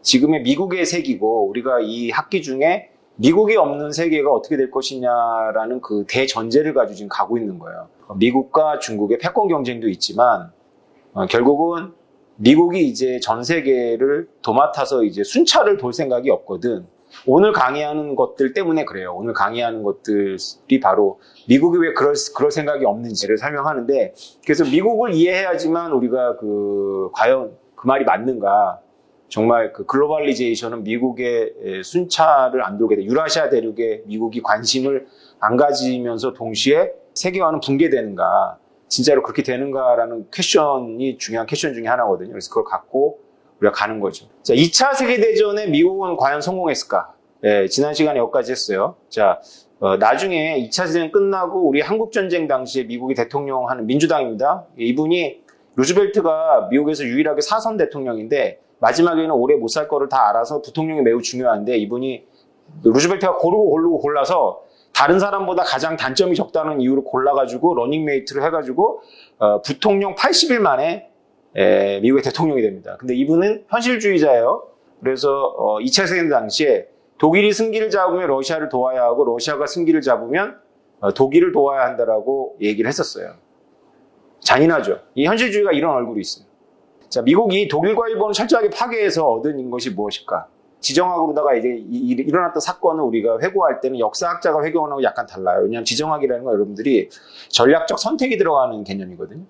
지금의 미국의 세계고 우리가 이 학기 중에 미국이 없는 세계가 어떻게 될 것이냐라는 그 대전제를 가지고 지금 가고 있는 거예요. 미국과 중국의 패권 경쟁도 있지만 결국은 미국이 이제 전 세계를 도맡아서 이제 순찰을 돌 생각이 없거든. 오늘 강의하는 것들 때문에 그래요. 오늘 강의하는 것들이 바로 미국이 왜 그럴 생각이 없는지를 설명하는데, 그래서 미국을 이해해야지만 우리가 과연 그 말이 맞는가. 정말 그 글로벌리제이션은 미국의 순찰을 안 돌게 돼. 유라시아 대륙에 미국이 관심을 안 가지면서 동시에 세계화는 붕괴되는가. 진짜로 그렇게 되는가라는 퀘션이 중요한 퀘션 중에 하나거든요. 그래서 그걸 갖고 우리가 가는 거죠. 자, 2차 세계대전에 미국은 과연 성공했을까? 네, 지난 시간에 여기까지 했어요. 자, 나중에 2차 세계대전 끝나고 우리 한국전쟁 당시에 미국이 대통령 하는 민주당입니다. 이분이 루즈벨트가 미국에서 유일하게 사선 대통령인데 마지막에는 오래 못 살 거를 다 알아서 부통령이 매우 중요한데 이분이 루즈벨트가 고르고 골라서 다른 사람보다 가장 단점이 적다는 이유로 골라가지고 러닝메이트를 해가지고 부통령 80일 만에 미국의 대통령이 됩니다. 근데 이분은 현실주의자예요. 그래서 2차 세계대전 당시에 독일이 승기를 잡으면 러시아를 도와야 하고 러시아가 승기를 잡으면 독일을 도와야 한다라고 얘기를 했었어요. 잔인하죠. 이 현실주의가 이런 얼굴이 있어요. 자, 미국이 독일과 일본을 철저하게 파괴해서 얻은 것이 무엇일까? 지정학으로다가 이제 일어났던 사건을 우리가 회고할 때는 역사학자가 회고하는 거하고 약간 달라요. 왜냐하면 지정학이라는 건 여러분들이 전략적 선택이 들어가는 개념이거든요.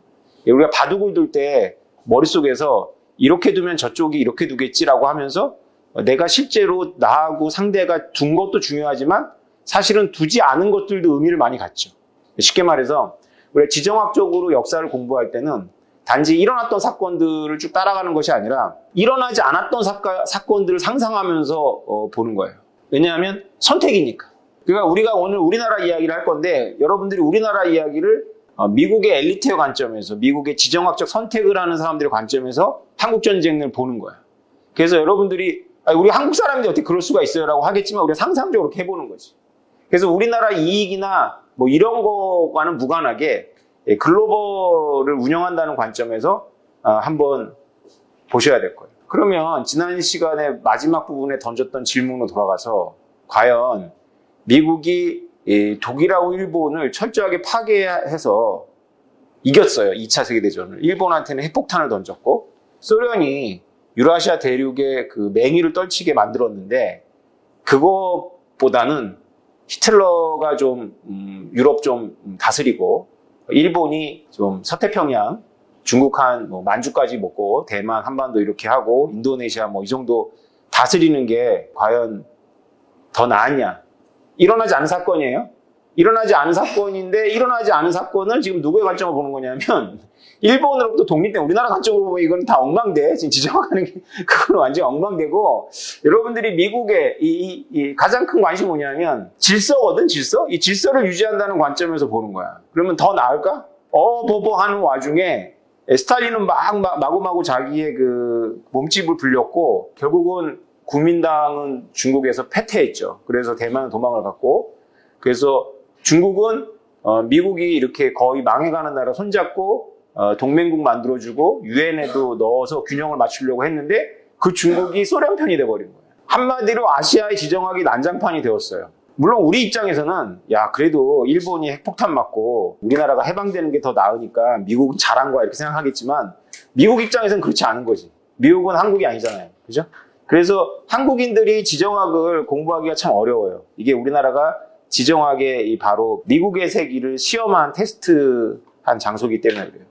우리가 바둑을 둘 때 머릿속에서 이렇게 두면 저쪽이 이렇게 두겠지라고 하면서 내가 실제로 나하고 상대가 둔 것도 중요하지만 사실은 두지 않은 것들도 의미를 많이 갖죠. 쉽게 말해서 우리가 지정학적으로 역사를 공부할 때는 단지 일어났던 사건들을 쭉 따라가는 것이 아니라 일어나지 않았던 사건들을 상상하면서 보는 거예요. 왜냐하면 선택이니까. 그러니까 우리가 오늘 우리나라 이야기를 할 건데 여러분들이 우리나라 이야기를 미국의 엘리트의 관점에서 미국의 지정학적 선택을 하는 사람들의 관점에서 한국전쟁을 보는 거예요. 그래서 여러분들이 우리 한국 사람인데 어떻게 그럴 수가 있어요? 라고 하겠지만 우리가 상상적으로 이렇게 해보는 거지. 그래서 우리나라 이익이나 뭐 이런 거와는 무관하게 글로벌을 운영한다는 관점에서 한번 보셔야 될 거예요. 그러면 지난 시간에 마지막 부분에 던졌던 질문으로 돌아가서 과연 미국이 독일하고 일본을 철저하게 파괴해서 이겼어요. 2차 세계대전을. 일본한테는 핵폭탄을 던졌고 소련이 유라시아 대륙에 그 맹위를 떨치게 만들었는데 그것보다는 히틀러가 좀 유럽 좀 다스리고 일본이 좀 서태평양, 중국 한 만주까지 먹고 대만, 한반도 이렇게 하고 인도네시아 이 정도 다스리는 게 과연 더 나았냐? 일어나지 않은 사건이에요. 일어나지 않은 사건인데 일어나지 않은 사건을 지금 누구의 관점으로 보는 거냐면 일본으로부터 독립된 우리나라 관점으로 보면 이건 다 엉망돼. 지금 지정하는 게 그건 완전 엉망되고 여러분들이 미국의 이 가장 큰 관심이 뭐냐면 질서거든, 질서? 이 질서를 유지한다는 관점에서 보는 거야. 그러면 더 나을까? 버버 하는 와중에 스탈린은 마구마구 자기의 그 몸집을 불렸고 결국은 국민당은 중국에서 패퇴했죠. 그래서 대만은 도망을 갔고 그래서 중국은 미국이 이렇게 거의 망해가는 나라 손잡고 동맹국 만들어주고 유엔에도 넣어서 균형을 맞추려고 했는데 그 중국이 소련 편이 돼버린 거예요. 한마디로 아시아의 지정학이 난장판이 되었어요. 물론 우리 입장에서는 야 그래도 일본이 핵폭탄 맞고 우리나라가 해방되는 게 더 나으니까 미국은 잘한 거야 이렇게 생각하겠지만 미국 입장에서는 그렇지 않은 거지. 미국은 한국이 아니잖아요. 그죠? 그래서 한국인들이 지정학을 공부하기가 참 어려워요. 이게 우리나라가 지정학의 바로 미국의 세계를 시험한 테스트한 장소이기 때문에 그래요.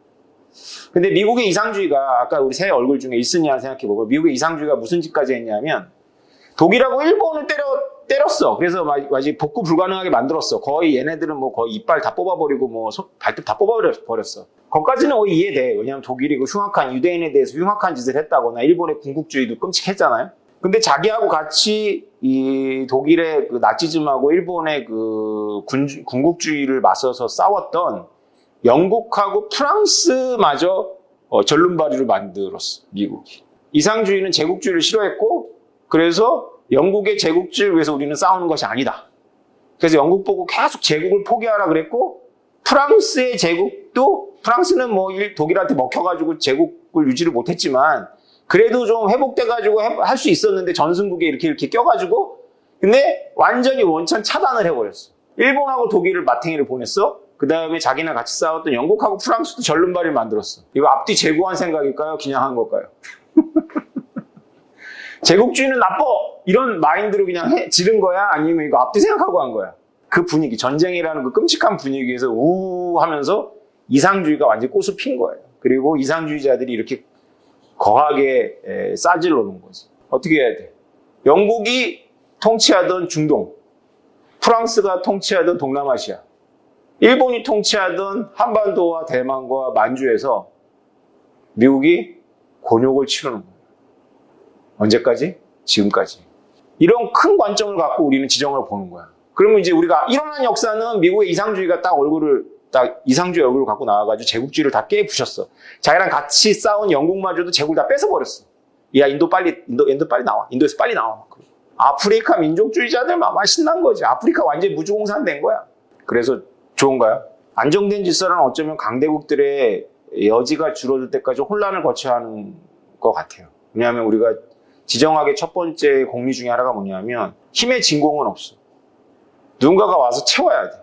근데 미국의 이상주의가 아까 우리 새 얼굴 중에 있으냐 생각해보고 미국의 이상주의가 무슨 짓까지 했냐면 독일하고 일본을 때렸어. 그래서 마치 복구 불가능하게 만들었어. 거의 얘네들은 거의 이빨 다 뽑아버리고 발톱 다 뽑아버렸어. 거기까지는 거의 이해돼. 왜냐하면 독일이 그 흉악한 유대인에 대해서 흉악한 짓을 했다거나 일본의 군국주의도 끔찍했잖아요. 근데 자기하고 같이 이 독일의 그 나치즘하고 일본의 그 군국주의를 맞서서 싸웠던 영국하고 프랑스마저 절름발이를 만들었어, 미국이. 이상주의는 제국주의를 싫어했고, 그래서 영국의 제국주의를 위해서 우리는 싸우는 것이 아니다. 그래서 영국 보고 계속 제국을 포기하라 그랬고, 프랑스의 제국도, 프랑스는 독일한테 먹혀가지고 제국을 유지를 못했지만, 그래도 좀 회복돼가지고 할 수 있었는데 전승국에 이렇게 껴가지고 근데 완전히 원천 차단을 해버렸어. 일본하고 독일을 마탱이를 보냈어. 그 다음에 자기랑 같이 싸웠던 영국하고 프랑스도 전륜발을 만들었어. 이거 앞뒤 제고한 생각일까요? 그냥 한 걸까요? 제국주의는 나빠! 이런 마인드로 그냥 지른 거야? 아니면 이거 앞뒤 생각하고 한 거야? 그 분위기, 전쟁이라는 그 끔찍한 분위기에서 우 하면서 이상주의가 완전히 꽃을 핀 거예요. 그리고 이상주의자들이 이렇게 거하게 싸질러 놓은 거지. 어떻게 해야 돼? 영국이 통치하던 중동, 프랑스가 통치하던 동남아시아, 일본이 통치하던 한반도와 대만과 만주에서 미국이 곤욕을 치르는 거예요. 언제까지? 지금까지. 이런 큰 관점을 갖고 우리는 지정을 보는 거야. 그러면 이제 우리가 일어난 역사는 미국의 이상주의가 이상주의 얼굴을 갖고 나와가지고 제국주의를 다 깨부셨어. 자기랑 같이 싸운 영국마저도 제국을 다 뺏어버렸어. 야, 인도 빨리 나와. 인도에서 빨리 나와. 아프리카 민족주의자들만 신난 거지. 아프리카 완전히 무주공산된 거야. 그래서 좋은가요? 안정된 질서는 어쩌면 강대국들의 여지가 줄어들 때까지 혼란을 거쳐야 하는 것 같아요. 왜냐하면 우리가 지정학의 첫 번째 공리 중에 하나가 뭐냐면 힘의 진공은 없어. 누군가가 와서 채워야 돼.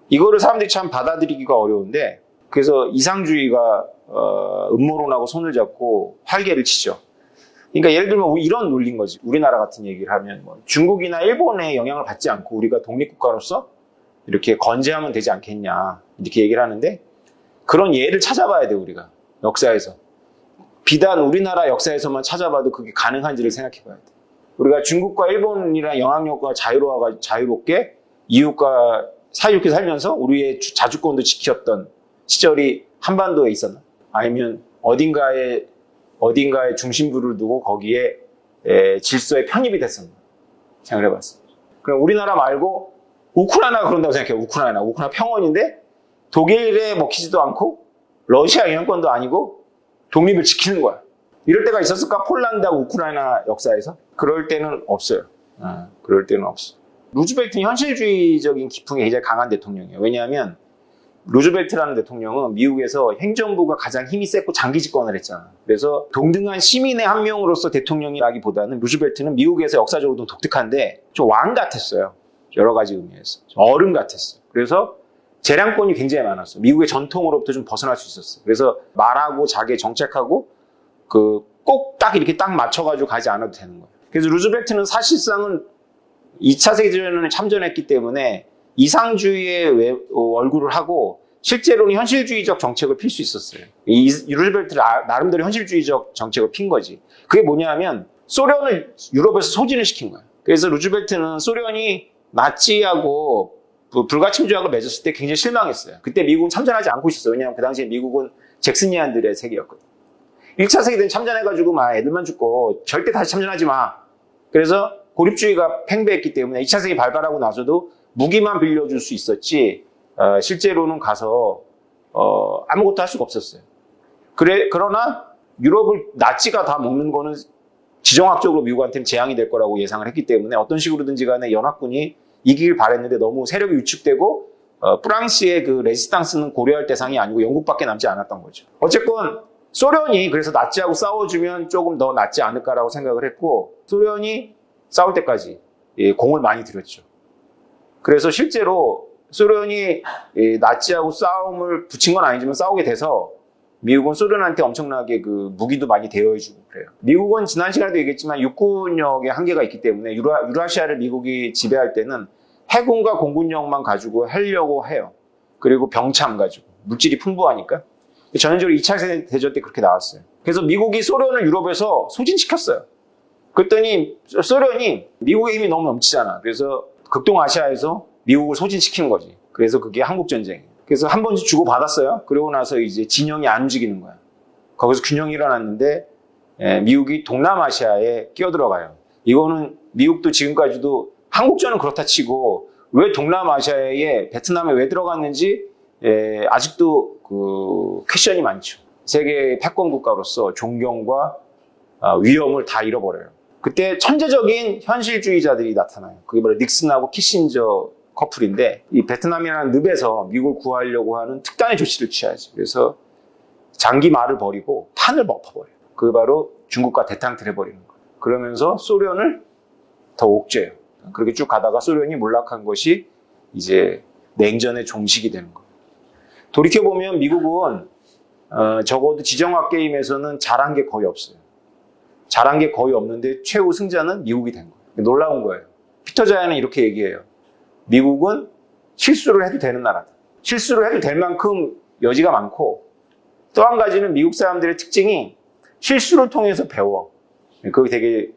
이거를 사람들이 참 받아들이기가 어려운데 그래서 이상주의가 음모론하고 손을 잡고 활개를 치죠. 그러니까 예를 들면 이런 논리인 거지. 우리나라 같은 얘기를 하면 중국이나 일본의 영향을 받지 않고 우리가 독립국가로서 이렇게 건재하면 되지 않겠냐 이렇게 얘기를 하는데 그런 예를 찾아봐야 돼 우리가 역사에서. 비단 우리나라 역사에서만 찾아봐도 그게 가능한지를 생각해 봐야 돼. 우리가 중국과 일본이랑 영향력과 자유롭게 이웃과 사이좋게 살면서 우리의 자주권도 지켰던 시절이 한반도에 있었나? 아니면 어딘가에 중심부를 두고 거기에 질서에 편입이 됐었나? 생각을 해봤어. 그럼 우리나라 말고 우크라이나가 그런다고 생각해요. 우크라이나 평원인데 독일에 먹히지도 않고 러시아 영향권도 아니고 독립을 지키는 거야. 이럴 때가 있었을까? 폴란드하고 우크라이나 역사에서? 그럴 때는 없어요. 그럴 때는 없어. 루즈벨트는 현실주의적인 기풍이 굉장히 강한 대통령이에요. 왜냐하면 루즈벨트라는 대통령은 미국에서 행정부가 가장 힘이 세고 장기 집권을 했잖아. 그래서 동등한 시민의 한 명으로서 대통령이라기보다는 루즈벨트는 미국에서 역사적으로 독특한데 좀 왕 같았어요. 여러 가지 의미에서. 어른 같았어요. 그래서 재량권이 굉장히 많았어. 미국의 전통으로부터 좀 벗어날 수 있었어. 그래서 말하고 자기 정책하고 꼭 딱 이렇게 딱 맞춰가지고 가지 않아도 되는 거예요. 그래서 루즈벨트는 사실상은 2차 세계대전에 참전했기 때문에 이상주의의 얼굴을 하고 실제로는 현실주의적 정책을 필 수 있었어요. 이 루즈벨트는 나름대로 현실주의적 정책을 핀 거지. 그게 뭐냐면 소련을 유럽에서 소진을 시킨 거예요. 그래서 루즈벨트는 소련이 나치하고 불가침주약을 맺었을 때 굉장히 실망했어요. 그때 미국은 참전하지 않고 있었어요. 왜냐하면 그 당시에 미국은 잭슨이안들의 세계였거든요. 1차 세계대전 참전해가지고 애들만 죽고 절대 다시 참전하지 마. 그래서 고립주의가 팽배했기 때문에 2차 세계 발발하고 나서도 무기만 빌려줄 수 있었지 실제로는 가서 아무것도 할 수가 없었어요. 그러나 유럽을 나치가 다 먹는 거는 지정학적으로 미국한테는 재앙이 될 거라고 예상을 했기 때문에 어떤 식으로든지 간에 연합군이 이기길 바랬는데 너무 세력이 위축되고 프랑스의 그 레지스탕스는 고려할 대상이 아니고 영국밖에 남지 않았던 거죠. 어쨌건 소련이 그래서 나치하고 싸워주면 조금 더 낫지 않을까라고 생각을 했고 소련이 싸울 때까지 공을 많이 들였죠. 그래서 실제로 소련이 나치하고 싸움을 붙인 건 아니지만 싸우게 돼서 미국은 소련한테 엄청나게 그 무기도 많이 대여해주고 그래요. 미국은 지난 시간에도 얘기했지만 육군력의 한계가 있기 때문에 유라시아를 미국이 지배할 때는 해군과 공군력만 가지고 하려고 해요. 그리고 병참 가지고 물질이 풍부하니까. 전형적으로 2차 세계대전 때 그렇게 나왔어요. 그래서 미국이 소련을 유럽에서 소진시켰어요. 그랬더니 소련이 미국의 힘이 너무 넘치잖아. 그래서 극동아시아에서 미국을 소진시키는 거지. 그래서 그게 한국전쟁이에요. 그래서 한 번씩 주고받았어요. 그러고 나서 이제 진영이 안 움직이는 거야. 거기서 균형이 일어났는데 미국이 동남아시아에 끼어들어가요. 이거는 미국도 지금까지도 한국전은 그렇다 치고 왜 동남아시아에 베트남에 왜 들어갔는지 아직도 그 퀘션이 많죠. 세계 패권 국가로서 존경과 위험을 다 잃어버려요. 그때 천재적인 현실주의자들이 나타나요. 그게 바로 닉슨하고 키신저 커플인데 이 베트남이라는 늪에서 미국을 구하려고 하는 특단의 조치를 취하지. 그래서 장기 말을 버리고 판을 엎어버려요. 그 바로 중국과 대탕틀 해버리는 거예요. 그러면서 소련을 더 옥죄요. 그렇게 쭉 가다가 소련이 몰락한 것이 이제 냉전의 종식이 되는 거예요. 돌이켜보면 미국은 적어도 지정학 게임에서는 잘한 게 거의 없어요. 잘한 게 거의 없는데 최후 승자는 미국이 된 거예요. 놀라운 거예요. 피터 자야는 이렇게 얘기해요. 미국은 실수를 해도 되는 나라다. 실수를 해도 될 만큼 여지가 많고, 또 한 가지는 미국 사람들의 특징이 실수를 통해서 배워. 그게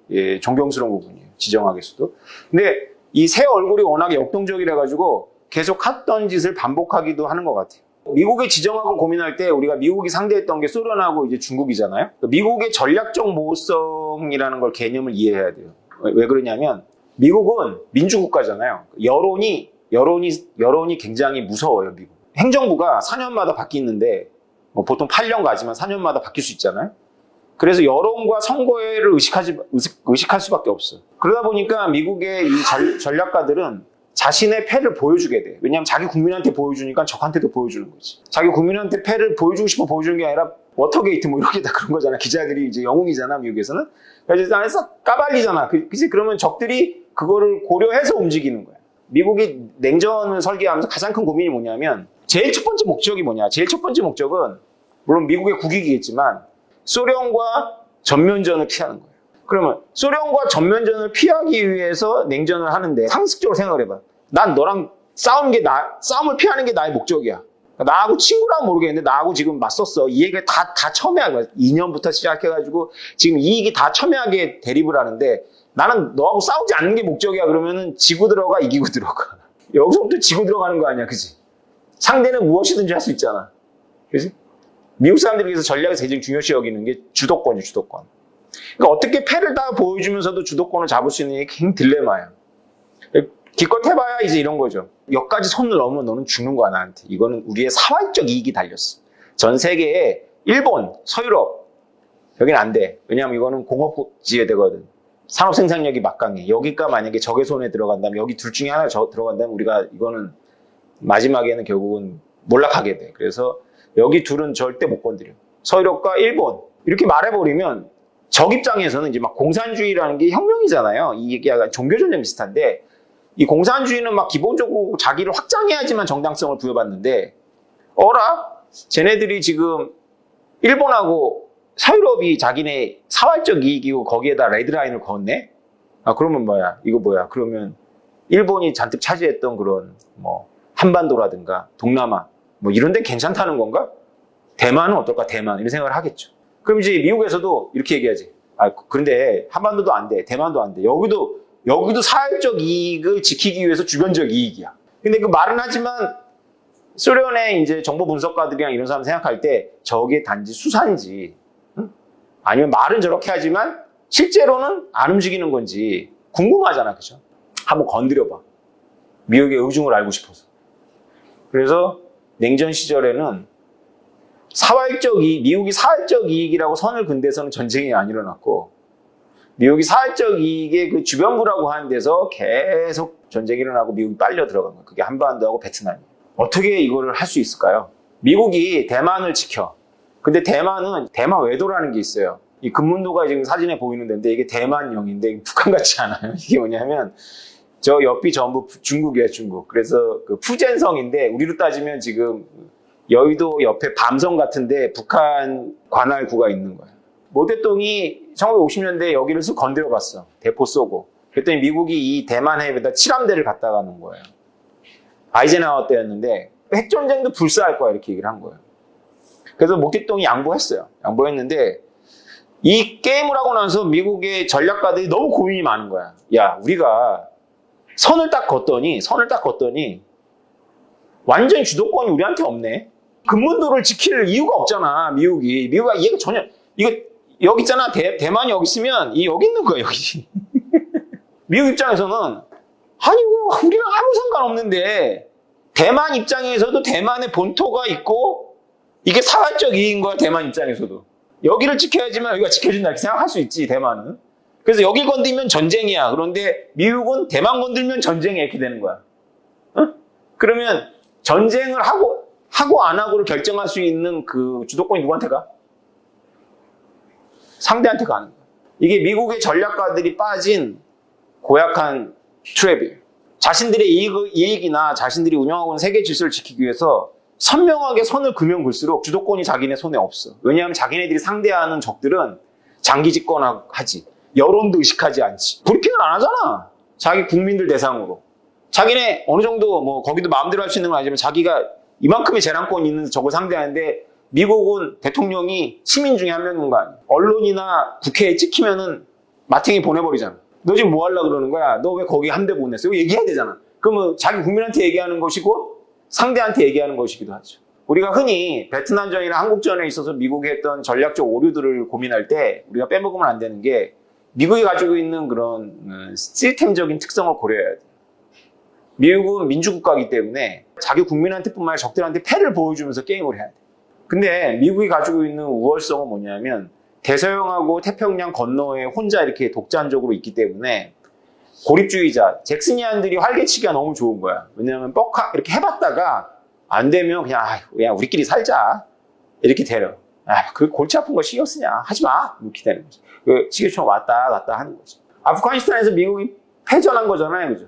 되게 존경스러운 부분이에요. 지정학에서도. 근데 이 새 얼굴이 워낙에 역동적이라 가지고 계속 했던 짓을 반복하기도 하는 것 같아요. 미국의 지정학을 고민할 때 우리가 미국이 상대했던 게 소련하고 이제 중국이잖아요. 미국의 전략적 모호성이라는 걸 개념을 이해해야 돼요. 왜 그러냐면 미국은 민주국가잖아요. 여론이 굉장히 무서워요. 미국. 행정부가 4년마다 바뀌는데 보통 8년 가지만 4년마다 바뀔 수 있잖아요. 그래서 여론과 선거를 의식할 수밖에 없어요. 그러다 보니까 미국의 이 전략가들은 자신의 패를 보여주게 돼. 왜냐하면 자기 국민한테 보여주니까 적한테도 보여주는 거지. 자기 국민한테 패를 보여주고 싶어 보여주는 게 아니라 워터게이트 뭐 이렇게 다 그런 거잖아. 기자들이 이제 영웅이잖아, 미국에서는. 그래서 안에서 까발리잖아. 그치? 그러면 적들이 그거를 고려해서 움직이는 거야. 미국이 냉전을 설계하면서 가장 큰 고민이 뭐냐면 제일 첫 번째 목적이 뭐냐. 제일 첫 번째 목적은 물론 미국의 국익이겠지만 소련과 전면전을 피하는 거예요. 그러면 소련과 전면전을 피하기 위해서 냉전을 하는데 상식적으로 생각을 해봐. 난 너랑 싸움을 피하는 게 나의 목적이야. 나하고 친구라면 모르겠는데 나하고 지금 맞섰어. 이 얘기를 다 첨예하게 2년부터 시작해가지고 지금 이익이 다 첨예하게 대립을 하는데 나는 너하고 싸우지 않는 게 목적이야. 그러면은 지고 들어가 이기고 들어가. 여기서부터 지고 들어가는 거 아니야, 그지? 상대는 무엇이든지 할 수 있잖아, 그지? 미국 사람들에게서 전략에서 가장 중요시 여기는 게 주도권이에요, 주도권. 그러니까 어떻게 패를 다 보여주면서도 주도권을 잡을 수 있는 게 굉장히 딜레마예요. 기껏 해봐야 이제 이런 거죠. 여기까지 손을 넣으면 너는 죽는 거야, 나한테. 이거는 우리의 사회적 이익이 달렸어. 전 세계에 일본, 서유럽, 여기는 안 돼. 왜냐하면 이거는 공업지에 되거든. 산업 생산력이 막강해. 여기가 만약에 적의 손에 들어간다면, 여기 둘 중에 하나 들어간다면 우리가 이거는 마지막에는 결국은 몰락하게 돼. 그래서 여기 둘은 절대 못 건드려. 서유럽과 일본. 이렇게 말해버리면 적 입장에서는 이제 막 공산주의라는 게 혁명이잖아요. 이게 약간 종교전쟁 비슷한데, 이 공산주의는 막 기본적으로 자기를 확장해야지만 정당성을 부여받는데, 쟤네들이 지금 일본하고 서유럽이 자기네 사활적 이익이고 거기에다 레드라인을 그었네? 그러면 이거 뭐야? 그러면 일본이 잔뜩 차지했던 그런 한반도라든가 동남아 이런 데 괜찮다는 건가? 대만은 어떨까? 대만 이런 생각을 하겠죠. 그럼 이제 미국에서도 이렇게 얘기하지. 그런데 한반도도 안 돼. 대만도 안 돼. 여기도 사회적 이익을 지키기 위해서 주변적 이익이야. 근데 그 말은 하지만 소련의 이제 정보 분석가들이랑 이런 사람 생각할 때 저게 단지 수사인지, 아니면 말은 저렇게 하지만 실제로는 안 움직이는 건지 궁금하잖아, 그죠? 한번 건드려봐. 미국의 의중을 알고 싶어서. 그래서 냉전 시절에는 미국이 사회적 이익이라고 선을 긋는 데서는 전쟁이 안 일어났고, 미국이 사회적 이익의 그 주변부라고 하는 데서 계속 전쟁이 일어나고 미국이 빨려 들어간 거예요. 그게 한반도하고 베트남이에요. 어떻게 이거를 할 수 있을까요? 미국이 대만을 지켜. 근데 대만은 대만 외도라는 게 있어요. 이 금문도가 지금 사진에 보이는 데인데 이게 대만령인데 북한 같지 않아요. 이게 뭐냐면 저 옆이 전부 중국이에요, 중국. 그래서 그 푸젠성인데 우리로 따지면 지금 여의도 옆에 밤성 같은데 북한 관할구가 있는 거예요. 모대동이 1950년대에 여기를 쓱 건드려 봤어. 대포 쏘고. 그랬더니 미국이 이 대만 해협에다 칠함대를 갖다가 놓은 거예요. 아이젠하워 때였는데 핵전쟁도 불사할 거야 이렇게 얘기를 한 거예요. 그래서 모택동이 양보했어요. 양보했는데 이 게임을 하고 나서 미국의 전략가들이 너무 고민이 많은 거야. 야, 우리가 선을 딱 걷더니 완전히 주도권이 우리한테 없네. 금문도를 지킬 이유가 없잖아, 미국이. 미국이 이해가 전혀, 여기 있잖아. 대만이 여기 있으면 여기 있는 거야, 여기. 미국 입장에서는 아니, 우리랑 아무 상관없는데 대만 입장에서도 대만의 본토가 있고 이게 사회적 이익인 거야, 대만 입장에서도. 여기를 지켜야지만 여기가 지켜준다 이렇게 생각할 수 있지, 대만은. 그래서 여기 건들면 전쟁이야. 그런데 미국은 대만 건들면 전쟁이 이렇게 되는 거야. 그러면 전쟁을 하고 안 하고를 결정할 수 있는 그 주도권이 누구한테 가? 상대한테 가는 거야. 이게 미국의 전략가들이 빠진 고약한 트랩이에요. 자신들의 이익이나 자신들이 운영하고 있는 세계 질서를 지키기 위해서 선명하게 선을 그면 글수록 주도권이 자기네 손에 없어. 왜냐하면 자기네들이 상대하는 적들은 장기 집권하지. 여론도 의식하지 않지. 브리핑을 안 하잖아. 자기 국민들 대상으로. 자기네 어느 정도 뭐 거기도 마음대로 할 수 있는 건 아니지만 자기가 이만큼의 재량권이 있는 적을 상대하는데 미국은 대통령이 시민 중에 한 명인 거 아니야. 언론이나 국회에 찍히면은 마탱이 보내버리잖아. 너 지금 뭐 하려고 그러는 거야? 너 왜 거기 함대 보냈어? 이거 얘기해야 되잖아. 그러면 자기 국민한테 얘기하는 것이고 상대한테 얘기하는 것이기도 하죠. 우리가 흔히 베트남전이나 한국전에 있어서 미국이 했던 전략적 오류들을 고민할 때 우리가 빼먹으면 안 되는 게 미국이 가지고 있는 그런 시스템적인 특성을 고려해야 돼요. 미국은 민주국가이기 때문에 자기 국민한테뿐만 아니라 적들한테 패를 보여주면서 게임을 해야 돼. 근데 미국이 가지고 있는 우월성은 뭐냐면 대서양하고 태평양 건너에 혼자 이렇게 독자적으로 있기 때문에 고립주의자, 잭슨이안들이 활개치기가 너무 좋은 거야. 왜냐하면 뻑하 이렇게 해봤다가 안 되면 그냥 우리끼리 살자 이렇게 되려. 그 골치 아픈 거 신경 쓰냐? 하지 마. 이렇게 되는 거지. 그 지게처럼 왔다 갔다 하는 거지. 아프가니스탄에서 미국이 패전한 거잖아요, 그죠?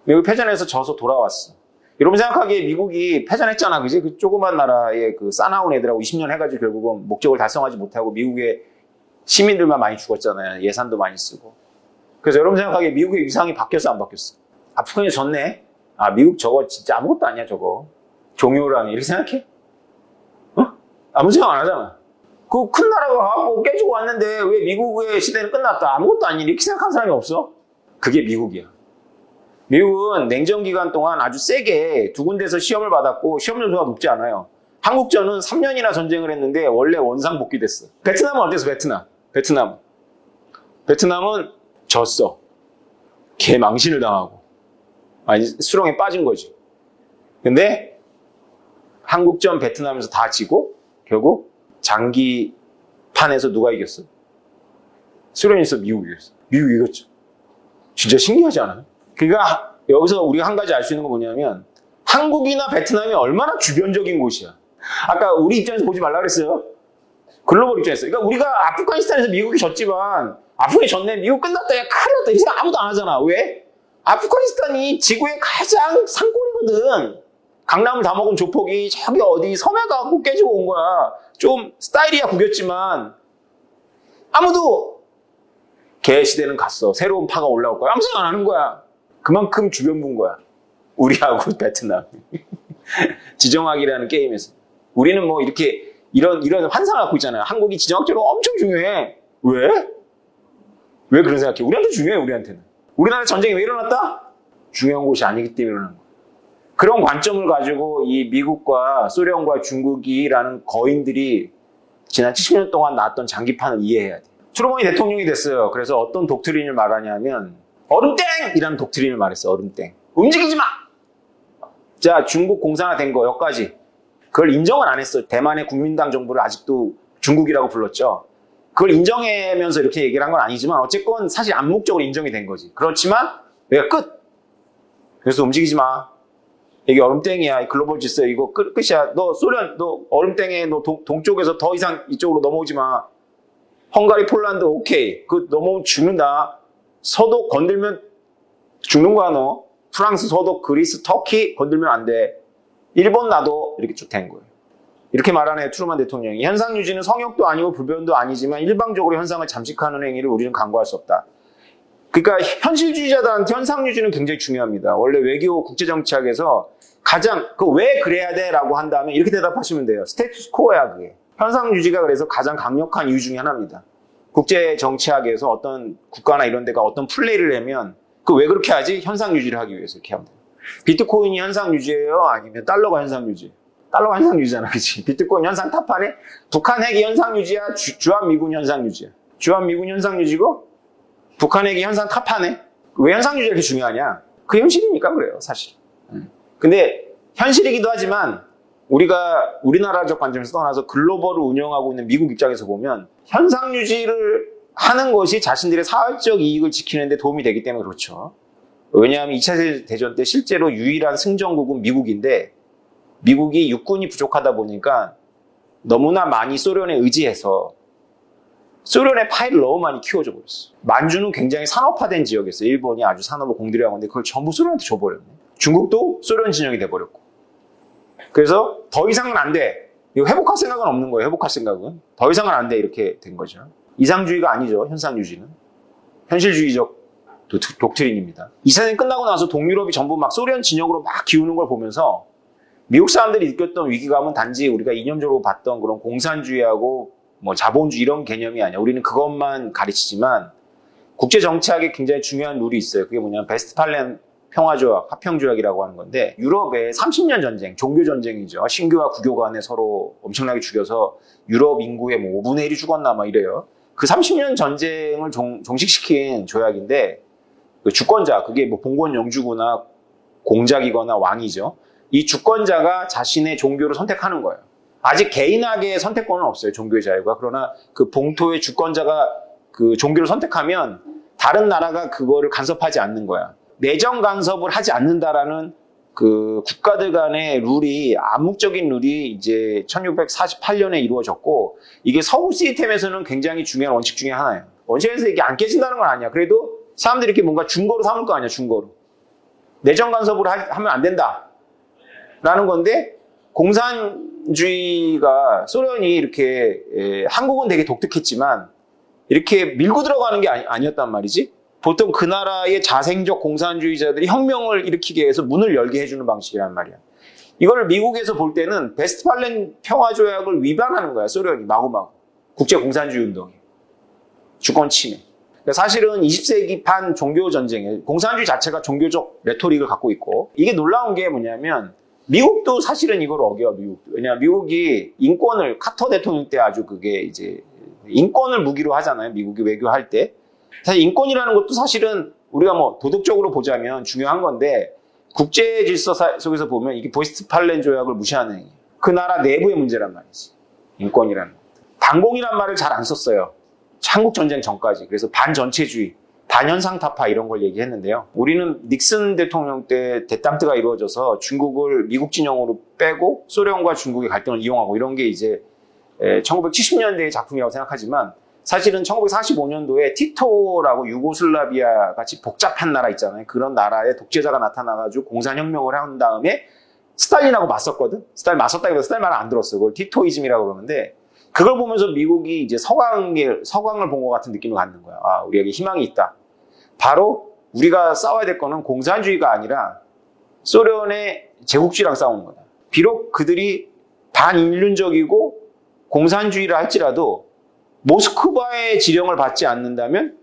미국이 패전해서 져서 돌아왔어. 여러분 생각하기에 미국이 패전했잖아, 그지? 그 조그만 나라에 그 싸나운 애들하고 20년 해가지고 결국은 목적을 달성하지 못하고 미국의 시민들만 많이 죽었잖아요. 예산도 많이 쓰고. 그래서 여러분 생각하기에 미국의 위상이 바뀌었어, 안 바뀌었어? 아프가니스탄 졌네? 미국 저거 진짜 아무것도 아니야, 저거. 종요라니. 이렇게 생각해? 아무 생각 안 하잖아. 그 큰 나라가 가고 깨지고 왔는데 왜 미국의 시대는 끝났다? 아무것도 아니야. 이렇게 생각하는 사람이 없어? 그게 미국이야. 미국은 냉전 기간 동안 아주 세게 두 군데서 시험을 받았고 시험 점수가 높지 않아요. 한국전은 3년이나 전쟁을 했는데 원래 원상 복귀됐어. 베트남은 어땠어? 베트남은 졌어. 개망신을 당하고. 수렁에 빠진 거지. 근데 한국전 베트남에서 다 지고 결국 장기판에서 누가 이겼어? 소련에서 미국이 이겼어. 미국이 이겼죠. 진짜 신기하지 않아요? 그러니까 여기서 우리가 한 가지 알 수 있는 건 뭐냐면 한국이나 베트남이 얼마나 주변적인 곳이야. 아까 우리 입장에서 보지 말라 그랬어요. 글로벌 입장에서. 그러니까 우리가 아프가니스탄에서 미국이 졌지만 아프간이 졌네. 미국 끝났다. 야 큰일 났다. 이 생각 아무도 안 하잖아. 왜? 아프가니스탄이 지구의 가장 산골이거든. 강남을 다 먹은 조폭이 저기 어디 섬에 가고 깨지고 온 거야. 좀 스타일이야 구겼지만 아무도 개 시대는 갔어. 새로운 파가 올라올 거야. 아무 생각 안 하는 거야. 그만큼 주변부인 거야. 우리하고 베트남. 지정학이라는 게임에서. 우리는 뭐 이렇게 이런 환상을 갖고 있잖아요. 한국이 지정학적으로 엄청 중요해. 왜? 왜 그런 생각해? 우리한테 중요해, 우리한테는. 우리나라 전쟁이 왜 일어났다? 중요한 곳이 아니기 때문에 일어난 거야. 그런 관점을 가지고 이 미국과 소련과 중국이라는 거인들이 지난 70년 동안 나왔던 장기판을 이해해야 돼. 트루먼이 대통령이 됐어요. 그래서 어떤 독트린을 말하냐면 얼음땡이라는 독트린을 말했어. 얼음땡. 움직이지 마. 자, 중국 공산화된 거 여기까지. 그걸 인정은 안 했어. 대만의 국민당 정부를 아직도 중국이라고 불렀죠. 그걸 인정하면서 이렇게 얘기를 한 건 아니지만 어쨌건 사실 암묵적으로 인정이 된 거지. 그렇지만 내가 끝. 그래서 움직이지 마. 이게 얼음땡이야. 글로벌 질서 이거 끝이야. 너 소련, 너 얼음땡에 너 동쪽에서 더 이상 이쪽으로 넘어오지 마. 헝가리, 폴란드 오케이. 그 넘어오면 죽는다. 서독 건들면 죽는 거야 너. 프랑스, 서독, 그리스, 터키 건들면 안 돼. 일본 놔도 이렇게 쭉 된 거예요. 이렇게 말하네 트루먼 대통령이. 현상 유지는 성역도 아니고 불변도 아니지만 일방적으로 현상을 잠식하는 행위를 우리는 강구할 수 없다. 그러니까 현실주의자들한테 현상 유지는 굉장히 중요합니다. 원래 외교 국제정치학에서 가장 왜 그래야 돼? 라고 한다면 이렇게 대답하시면 돼요. 스테투스코어야 그게. 현상 유지가 그래서 가장 강력한 이유 중에 하나입니다. 국제정치학에서 어떤 국가나 이런 데가 어떤 플레이를 하면 왜 그렇게 하지? 현상 유지를 하기 위해서 이렇게 하면 돼요. 비트코인이 현상 유지예요? 아니면 달러가 현상 유지예요? 달러가 현상 유지잖아, 그치? 비트코인 현상 타판에 북한 핵이 현상 유지야? 주한 미군 현상 유지야? 주한 미군 현상 유지고 북한 핵이 현상 타판에? 왜 현상 유지가 이렇게 중요하냐? 그 현실이니까 그래요, 사실. 근데 현실이기도 하지만 우리가 우리나라적 관점에서 떠나서 글로벌을 운영하고 있는 미국 입장에서 보면 현상 유지를 하는 것이 자신들의 사회적 이익을 지키는 데 도움이 되기 때문에 그렇죠. 왜냐하면 2차 대전 때 실제로 유일한 승전국은 미국인데 미국이 육군이 부족하다 보니까 너무나 많이 소련에 의지해서 소련의 파일을 너무 많이 키워줘 버렸어. 만주는 굉장히 산업화된 지역이었어요. 일본이 아주 산업을 공들여간 건데 그걸 전부 소련한테 줘버렸네. 중국도 소련 진영이 돼버렸고. 그래서 더 이상은 안 돼. 이거 회복할 생각은 없는 거예요. 회복할 생각은. 더 이상은 안 돼. 이렇게 된 거죠. 이상주의가 아니죠. 현상유지는. 현실주의적 독트린입니다. 2차 대전 끝나고 나서 동유럽이 전부 막 소련 진영으로 막 기우는 걸 보면서 미국 사람들이 느꼈던 위기감은 단지 우리가 이념적으로 봤던 그런 공산주의하고 뭐 자본주의 이런 개념이 아니야. 우리는 그것만 가르치지만 국제 정치학에 굉장히 중요한 룰이 있어요. 그게 뭐냐면 베스트팔렌 평화조약, 화평조약이라고 하는 건데 유럽의 30년 전쟁, 종교 전쟁이죠. 신교와 구교 간에 서로 엄청나게 죽여서 유럽 인구의 뭐 5분의 1이 죽었나 막 이래요. 그 30년 전쟁을 종식시킨 조약인데 그 주권자, 그게 뭐 봉건 영주구나 공작이거나 왕이죠. 이 주권자가 자신의 종교를 선택하는 거예요. 아직 개인에게 선택권은 없어요. 종교의 자유가. 그러나 그 봉토의 주권자가 그 종교를 선택하면 다른 나라가 그거를 간섭하지 않는 거야. 내정 간섭을 하지 않는다라는 그 국가들 간의 룰이, 암묵적인 룰이 이제 1648년에 이루어졌고, 이게 서구 시스템에서는 굉장히 중요한 원칙 중에 하나예요. 원칙에서 이게 안 깨진다는 건 아니야. 그래도 사람들이 이렇게 뭔가 중거로 삼을 거 아니야, 중거로. 내정 간섭을 하면 안 된다. 라는 건데, 공산주의가, 소련이 이렇게, 한국은 되게 독특했지만, 이렇게 밀고 들어가는 게 아니었단 말이지. 보통 그 나라의 자생적 공산주의자들이 혁명을 일으키게 해서 문을 열게 해주는 방식이란 말이야. 이걸 미국에서 볼 때는 베스트팔렌 평화조약을 위반하는 거야, 소련이 마구마구. 국제공산주의 운동이. 주권 침해. 그러니까 사실은 20세기판 종교전쟁에 공산주의 자체가 종교적 레토릭을 갖고 있고, 이게 놀라운 게 뭐냐면 미국도 사실은 이걸 어겨요, 미국도. 왜냐하면 미국이 인권을, 카터 대통령 때 아주 그게 이제 인권을 무기로 하잖아요, 미국이 외교할 때. 사실 인권이라는 것도 사실은 우리가 뭐 도덕적으로 보자면 중요한 건데 국제 질서 속에서 보면 이게 베스트팔렌 조약을 무시하는 행위. 그 나라 내부의 문제란 말이지. 인권이라는 것. 반공이란 말을 잘 안 썼어요. 한국 전쟁 전까지. 그래서 반전체주의, 반현상타파 이런 걸 얘기했는데요. 우리는 닉슨 대통령 때 대담트가 이루어져서 중국을 미국 진영으로 빼고 소련과 중국의 갈등을 이용하고 이런 게 이제 1970년대의 작품이라고 생각하지만 사실은 1945년도에 티토라고 유고슬라비아 같이 복잡한 나라 있잖아요. 그런 나라에 독재자가 나타나가지고 공산혁명을 한 다음에 스탈린하고 맞섰거든? 스탈린 맞섰다기보다 스탈린 말을 안 들었어요. 그걸 티토이즘이라고 그러는데 그걸 보면서 미국이 이제 서강을 본 것 같은 느낌을 갖는 거야. 아, 우리에게 희망이 있다. 바로 우리가 싸워야 될 거는 공산주의가 아니라 소련의 제국주의랑 싸우는 거다. 비록 그들이 반인륜적이고 공산주의라 할지라도 모스크바의 지령을 받지 않는다면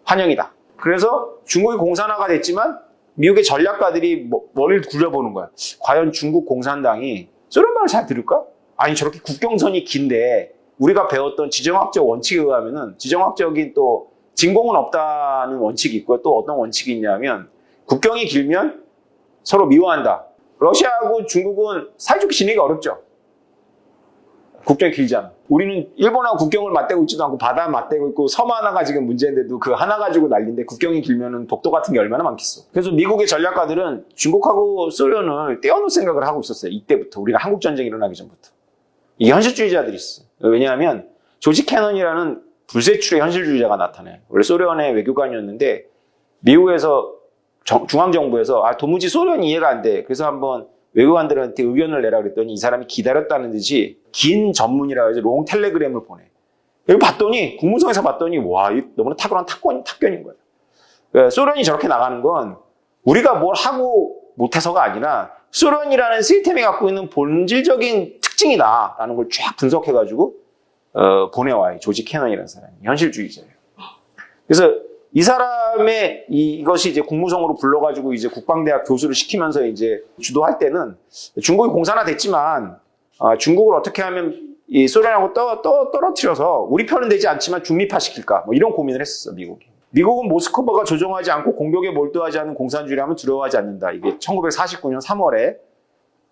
환영이다. 그래서 중국이 공산화가 됐지만 미국의 전략가들이 머리를 굴려보는 거야. 과연 중국 공산당이 소련 말을 잘 들을까? 아니 저렇게 국경선이 긴데 우리가 배웠던 지정학적 원칙에 의하면은 지정학적인 또 진공은 없다는 원칙이 있고요. 또 어떤 원칙이 있냐면 국경이 길면 서로 미워한다. 러시아하고 중국은 사이좋게 지내기가 어렵죠. 국경이 길잖아. 우리는 일본하고 국경을 맞대고 있지도 않고 바다 맞대고 있고 섬 하나가 지금 문제인데도 그 하나 가지고 난리인데 국경이 길면은 독도 같은 게 얼마나 많겠어. 그래서 미국의 전략가들은 중국하고 소련을 떼어놓을 생각을 하고 있었어요. 이때부터. 우리가 한국전쟁이 일어나기 전부터. 이게 현실주의자들이 있어. 왜냐하면 조지 캐넌이라는 불세출의 현실주의자가 나타나요. 원래 소련의 외교관이었는데 미국에서 중앙정부에서 도무지 소련이 이해가 안 돼. 그래서 한번 외교관들한테 의견을 내라 그랬더니 이 사람이 기다렸다는 듯이 긴 전문이라고 해서 롱 텔레그램을 보내. 여기 봤더니 국무성에서 봤더니 와, 이 너무나 탁월한 탁견인 거예요. 그러니까 소련이 저렇게 나가는 건 우리가 뭘 하고 못해서가 아니라 소련이라는 시스템이 갖고 있는 본질적인 특징이다라는 걸 쫙 분석해가지고 보내와요. 조지 캐넌이라는 사람이 현실주의자예요. 그래서 이 사람의 이것이 이제 국무성으로 불러가지고 이제 국방대학 교수를 시키면서 이제 주도할 때는 중국이 공산화됐지만 중국을 어떻게 하면 이 소련하고 떨어뜨려서 우리 편은 되지 않지만 중립화시킬까 뭐 이런 고민을 했었어 미국이. 미국은 모스크바가 조종하지 않고 공격에 몰두하지 않는 공산주의라면 두려워하지 않는다. 이게 1949년 3월에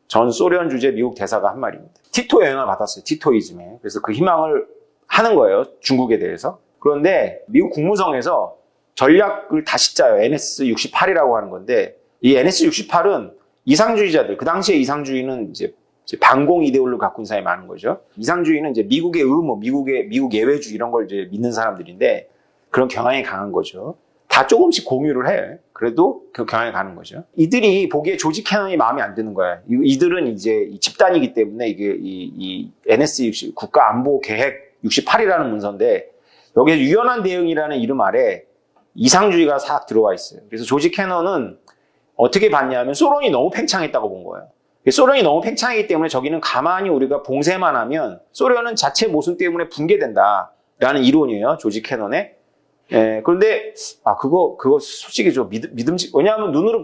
전 소련 주재 미국 대사가 한 말입니다. 티토 영향을 받았어요. 티토이즘에. 그래서 그 희망을 하는 거예요. 중국에 대해서. 그런데 미국 국무성에서 전략을 다시 짜요. NS68이라고 하는 건데 이 NS68은 이상주의자들, 그 당시에 이상주의는 이제 이제 반공 이데올로를 갖고 있는 사람이 많은 거죠. 이상주의는 이제 미국의 의무, 미국 예외주의 이런 걸 이제 믿는 사람들인데 그런 경향이 강한 거죠. 다 조금씩 공유를 해. 그래도 그 경향이 가는 거죠. 이들이 보기에 조지 캐넌이 마음에 안 드는 거야. 이들은 이제 이 집단이기 때문에 이게 이 NS 국가안보계획 68이라는 문서인데 여기에 유연한 대응이라는 이름 아래 이상주의가 싹 들어와 있어요. 그래서 조지 캐넌은 어떻게 봤냐면 소련이 너무 팽창했다고 본 거예요. 소련이 너무 팽창이기 때문에 저기는 가만히 우리가 봉쇄만 하면 소련은 자체 모순 때문에 붕괴된다라는 이론이에요. 조지 캐넌의. 예, 그런데 그거 솔직히 좀 믿음직. 왜냐하면 눈에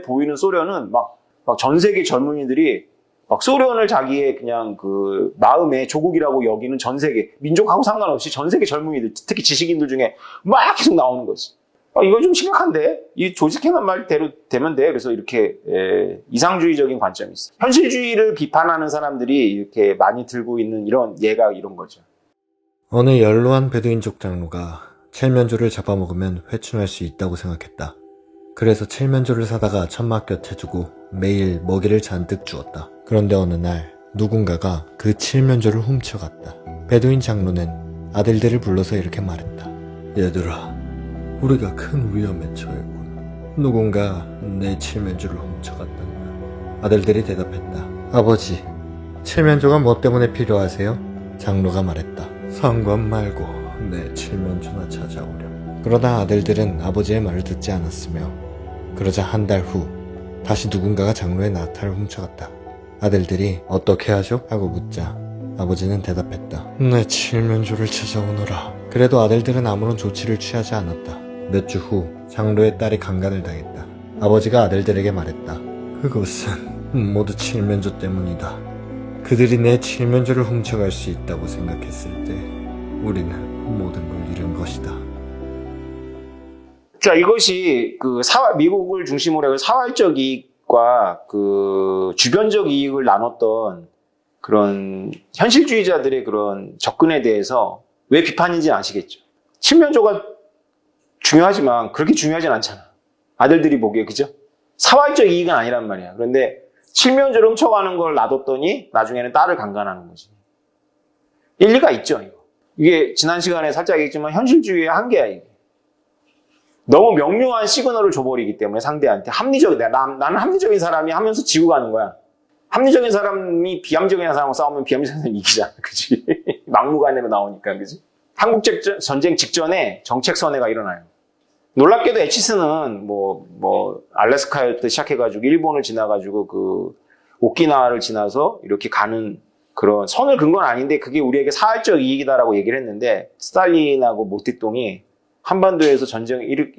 보이는 소련은 막 전 세계 젊은이들이 막 소련을 자기의 그냥 그 마음의 조국이라고 여기는 전 세계 민족하고 상관없이 전 세계 젊은이들, 특히 지식인들 중에 막 계속 나오는 거지. 이건 좀 심각한데? 이 조지 캐넌 말대로 되면 돼. 그래서 이렇게 이상주의적인 관점이 있어. 현실주의를 비판하는 사람들이 이렇게 많이 들고 있는 이런 예가 이런 거죠. 어느 연로한 베두인족 장로가 첼면조를 잡아먹으면 회춘할 수 있다고 생각했다. 그래서 첼면조를 사다가 천막곁에 두고 매일 먹이를 잔뜩 주었다. 그런데 어느 날 누군가가 그 칠면조를 훔쳐갔다. 베두인 장로는 아들들을 불러서 이렇게 말했다. 얘들아, 우리가 큰 위험에 처했군. 누군가 내 칠면조를 훔쳐갔단다. 아들들이 대답했다. 아버지, 칠면조가 뭐 때문에 필요하세요? 장로가 말했다. 상관 말고 내 칠면조나 찾아오렴. 그러나 아들들은 아버지의 말을 듣지 않았으며 그러자 한 달 후 다시 누군가가 장로의 나타를 훔쳐갔다. 아들들이 어떻게 하죠? 하고 묻자 아버지는 대답했다. 내 칠면조를 찾아오너라. 그래도 아들들은 아무런 조치를 취하지 않았다. 몇 주 후 장로의 딸이 강간을 당했다. 아버지가 아들들에게 말했다. 그것은 모두 칠면조 때문이다. 그들이 내 칠면조를 훔쳐갈 수 있다고 생각했을 때 우리는 모든 걸 잃은 것이다. 자, 이것이 미국을 중심으로 해서 사활적 이익과 그 주변적 이익을 나눴던 그런 현실주의자들의 그런 접근에 대해서 왜 비판인지는 아시겠죠? 칠면조가 중요하지만 그렇게 중요하진 않잖아. 아들들이 보기에, 그죠? 사활적 이익은 아니란 말이야. 그런데 칠면조를 훔쳐가는 걸 놔뒀더니 나중에는 딸을 강간하는 거지. 일리가 있죠, 이거. 이게 지난 시간에 살짝 얘기했지만 현실주의의 한계야, 이게. 너무 명료한 시그널을 줘버리기 때문에 상대한테 나는 합리적인 사람이 하면서 지고 가는 거야. 합리적인 사람이 비합리적인 사람하고 싸우면 비합리적인 사람이 이기잖아, 그치? 막무가내로 나오니까, 그치? 한국 전쟁 직전에 정책 선회가 일어나요. 놀랍게도 에치스는 알래스카부터 시작해가지고 일본을 지나가지고 그 오키나와를 지나서 이렇게 가는 그런 선을 긋은 건 아닌데 그게 우리에게 사활적 이익이다라고 얘기를 했는데 스탈린하고 모택동이 한반도에서 전쟁을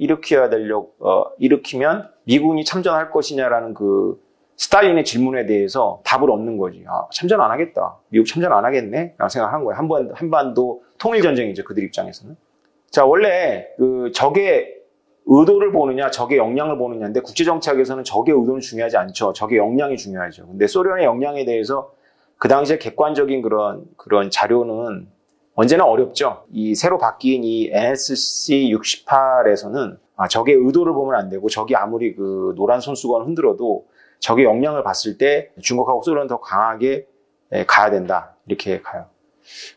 일으키면 미군이 참전할 것이냐라는 그 스탈린의 질문에 대해서 답을 얻는 거지. 참전 안 하겠다. 미국 참전 안 하겠네? 라고 생각한 거예요. 한반도 통일전쟁이죠. 그들 입장에서는. 자, 원래 적의 의도를 보느냐, 적의 역량을 보느냐인데 국제정치학에서는 적의 의도는 중요하지 않죠. 적의 역량이 중요하죠. 근데 소련의 역량에 대해서 그 당시에 객관적인 그런 자료는 언제나 어렵죠. 이 새로 바뀐 이 NSC 68에서는 적의 의도를 보면 안 되고 적이 아무리 그 노란 손수건을 흔들어도 적의 역량을 봤을 때 중국하고 소련은 더 강하게 가야 된다. 이렇게 가요.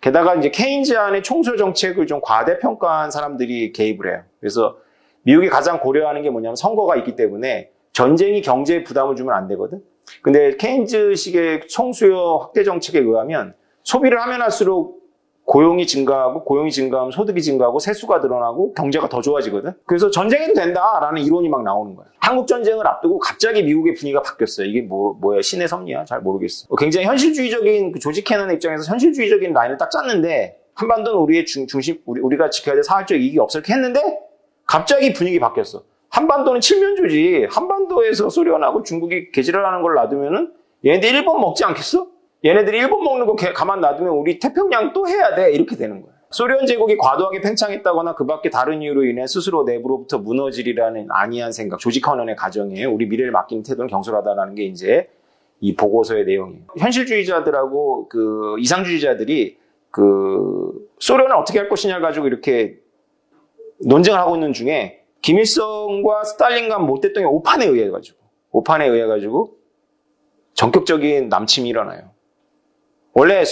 게다가 이제 케인즈안의 총수 정책을 좀 과대평가한 사람들이 개입을 해요. 그래서 미국이 가장 고려하는 게 뭐냐면 선거가 있기 때문에 전쟁이 경제에 부담을 주면 안 되거든. 근데 케인즈식의 총수요 확대 정책에 의하면 소비를 하면 할수록 고용이 증가하면 소득이 증가하고 세수가 늘어나고 경제가 더 좋아지거든. 그래서 전쟁해도 된다라는 이론이 막 나오는 거야. 한국 전쟁을 앞두고 갑자기 미국의 분위기가 바뀌었어요. 이게 뭐야? 신의 섭리야? 잘 모르겠어. 굉장히 현실주의적인 조지 캐넌의 입장에서 현실주의적인 라인을 딱 짰는데 한반도는 우리의 중심, 우리가 지켜야 될 사활적 이익이 없을 게 했는데 갑자기 분위기 바뀌었어. 한반도는 칠면조지. 한반도에서 소련하고 중국이 개지랄하는 걸 놔두면은 얘네들 일본 먹지 않겠어? 얘네들이 일본 먹는 거 가만 놔두면 우리 태평양 또 해야 돼. 이렇게 되는 거야. 소련 제국이 과도하게 팽창했다거나 그 밖에 다른 이유로 인해 스스로 내부로부터 무너지리라는 안이한 생각, 조지 캐넌의 가정이에요. 우리 미래를 맡기는 태도는 경솔하다라는 게 이제 이 보고서의 내용이에요. 현실주의자들하고 그 이상주의자들이 그 소련을 어떻게 할 것이냐 가지고 이렇게 논쟁을 하고 있는 중에 김일성과 스탈린과 모택동의 오판에 의해 가지고 전격적인 남침이 일어나요. 원래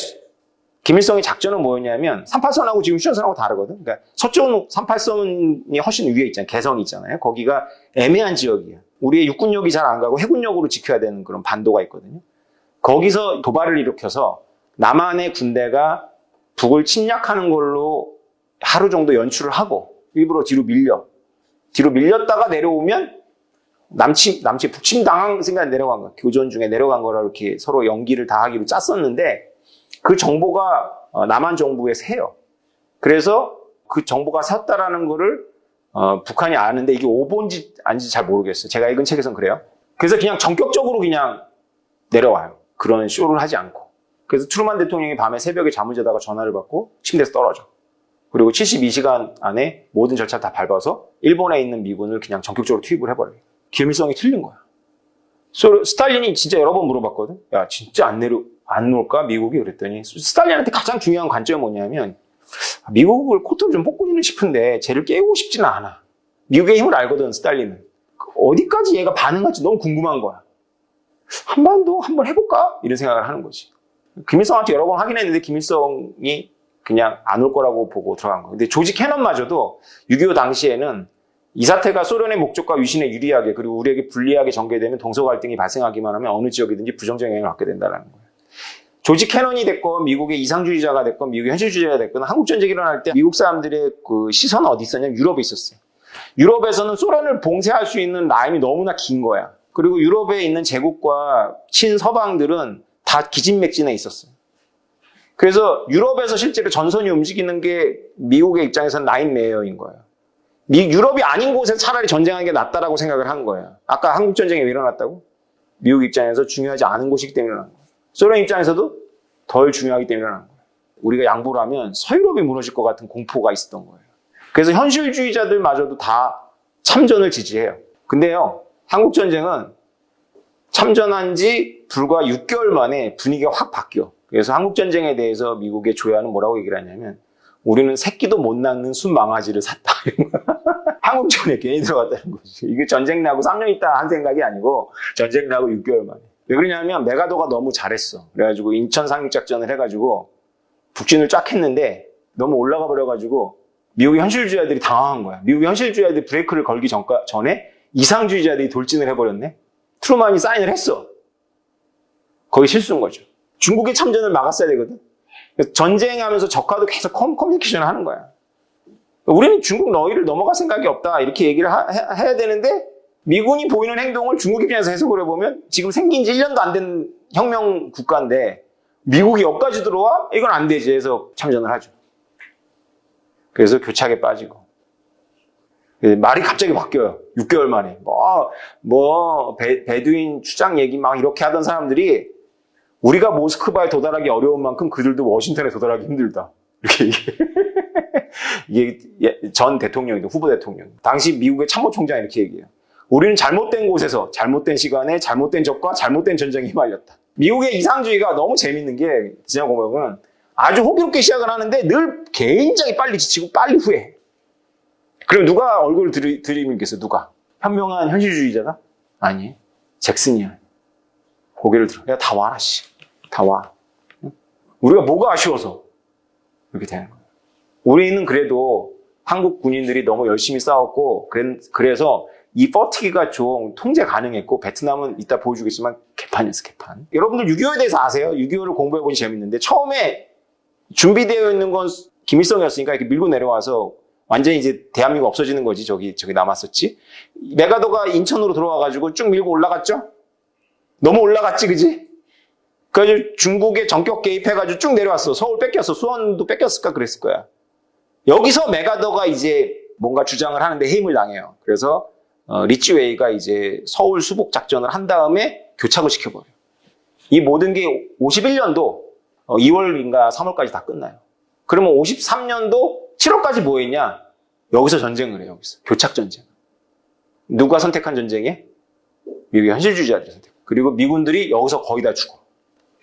김일성의 작전은 뭐였냐면 38선하고 지금 휴전선하고 다르거든. 그러니까 서쪽 38선이 훨씬 위에 있잖아요. 개성이 있잖아요. 거기가 애매한 지역이에요. 우리의 육군력이 잘 안 가고 해군력으로 지켜야 되는 그런 반도가 있거든요. 거기서 도발을 일으켜서 남한의 군대가 북을 침략하는 걸로 하루 정도 연출을 하고 일부러 뒤로 밀렸다가 내려오면 북침 당한 생각에 내려간 거야. 교전 중에 내려간 거라 이렇게 서로 연기를 다 하기로 짰었는데 그 정보가 남한 정부에 새요. 그래서 그 정보가 섰다라는 거를 북한이 아는데 이게 오보인지 아닌지 잘 모르겠어요. 제가 읽은 책에서는 그래요. 그래서 그냥 전격적으로 그냥 내려와요. 그런 쇼를 하지 않고. 그래서 트루만 대통령이 밤에 새벽에 잠을 자다가 전화를 받고 침대에서 떨어져. 그리고 72시간 안에 모든 절차를 다 밟아서 일본에 있는 미군을 그냥 전격적으로 투입을 해버려요. 김일성이 틀린 거야. 스탈린이 진짜 여러 번 물어봤거든. 야, 진짜 안 놓을까? 미국이? 그랬더니 스탈린한테 가장 중요한 관점이 뭐냐면 미국을 코트를 좀 뽑고는 싶은데 쟤를 깨우고 싶지는 않아. 미국의 힘을 알거든, 스탈린은. 어디까지 얘가 반응할지 너무 궁금한 거야. 한반도 한번 해볼까? 이런 생각을 하는 거지. 김일성한테 여러 번 확인했는데 김일성이 그냥 안 올 거라고 보고 들어간 거예요. 근데 조지 캐넌마저도 6.25 당시에는 이 사태가 소련의 목적과 위신에 유리하게 그리고 우리에게 불리하게 전개되면 동서 갈등이 발생하기만 하면 어느 지역이든지 부정적 영향을 받게 된다는 거예요. 조지 캐넌이 됐건 미국의 이상주의자가 됐건 미국의 현실주의자가 됐건 한국전쟁이 일어날 때 미국 사람들의 그 시선은 어디 있었냐면 유럽에 있었어요. 유럽에서는 소련을 봉쇄할 수 있는 라인이 너무나 긴 거야. 그리고 유럽에 있는 제국과 친서방들은 다 기진맥진해 있었어요. 그래서 유럽에서 실제로 전선이 움직이는 게 미국의 입장에서는 라인 메이어인 거예요. 유럽이 아닌 곳에서 차라리 전쟁하는 게 낫다라고 생각을 한 거예요. 아까 한국전쟁이 왜 일어났다고? 미국 입장에서 중요하지 않은 곳이기 때문에 일어난 거예요. 소련 입장에서도 덜 중요하기 때문에 일어난 거예요. 우리가 양보를 하면 서유럽이 무너질 것 같은 공포가 있었던 거예요. 그래서 현실주의자들마저도 다 참전을 지지해요. 근데요, 한국전쟁은 참전한 지 불과 6개월 만에 분위기가 확 바뀌어. 그래서 한국전쟁에 대해서 미국의 조야는 뭐라고 얘기를 하냐면 우리는 새끼도 못 낳는 순망아지를 샀다. 한국전에 괜히 들어갔다는 거지. 이게 전쟁 나고 3년 있다 한 생각이 아니고 전쟁 나고 6개월 만에. 왜 그러냐면 메가더가 너무 잘했어. 그래가지고 인천 상륙작전을 해가지고 북진을 쫙 했는데 너무 올라가 버려가지고 미국의 현실주의자들이 당황한 거야. 미국의 현실주의자들이 브레이크를 걸기 전에 이상주의자들이 돌진을 해버렸네. 트루만이 사인을 했어. 거기 실수인 거죠. 중국의 참전을 막았어야 되거든. 그래서 전쟁하면서 적하도 계속 커뮤니케이션을 하는 거야. 우리는 중국 너희를 넘어갈 생각이 없다 이렇게 얘기를 해야 되는데 미군이 보이는 행동을 중국 입장에서 해석을 해보면 지금 생긴 지 1년도 안 된 혁명 국가인데 미국이 여기까지 들어와? 이건 안 되지 해서 참전을 하죠. 그래서 교착에 빠지고 말이 갑자기 바뀌어요. 6개월 만에 베두인 추장 얘기 막 이렇게 하던 사람들이 우리가 모스크바에 도달하기 어려운 만큼 그들도 워싱턴에 도달하기 힘들다. 이렇게 이게 전 대통령이죠. 후보 대통령. 당시 미국의 참모총장이 이렇게 얘기해요. 우리는 잘못된 곳에서 잘못된 시간에 잘못된 적과 잘못된 전쟁에 휘말렸다. 미국의 이상주의가 너무 재밌는 게 진짜 보면 아주 호기롭게 시작을 하는데 늘 굉장히 빨리 지치고 빨리 후회해. 그럼 누가 얼굴을 들이밀겠어? 누가? 현명한 현실주의자다? 아니, 잭슨이야. 고개를 들어. 야, 다 와라, 씨. 다 와. 우리가 뭐가 아쉬워서 이렇게 되는 거예요. 우리는 그래도 한국 군인들이 너무 열심히 싸웠고 그래서 이 퍼티기가 좀 통제 가능했고 베트남은 이따 보여주겠지만 개판이었어, 개판. 여러분들 6.25에 대해서 아세요? 6.25를 공부해보니 재밌는데 처음에 준비되어 있는 건 김일성이었으니까 이렇게 밀고 내려와서 완전히 이제 대한민국 없어지는 거지. 저기 남았었지. 메가더가 인천으로 들어와가지고 쭉 밀고 올라갔죠? 너무 올라갔지, 그지? 그래가지고 중국에 전격 개입해가지고 쭉 내려왔어. 서울 뺏겼어. 수원도 뺏겼을까 그랬을 거야. 여기서 메가더가 이제 뭔가 주장을 하는데 해임을 당해요. 그래서 리치웨이가 이제 서울 수복 작전을 한 다음에 교착을 시켜버려요. 이 모든 게 51년도 2월인가 3월까지 다 끝나요. 그러면 53년도 7월까지 뭐 했냐? 여기서 전쟁을 해요. 여기서 교착 전쟁. 누가 선택한 전쟁에? 미국의 현실주의자들이 선택. 그리고 미군들이 여기서 거의 다 죽어.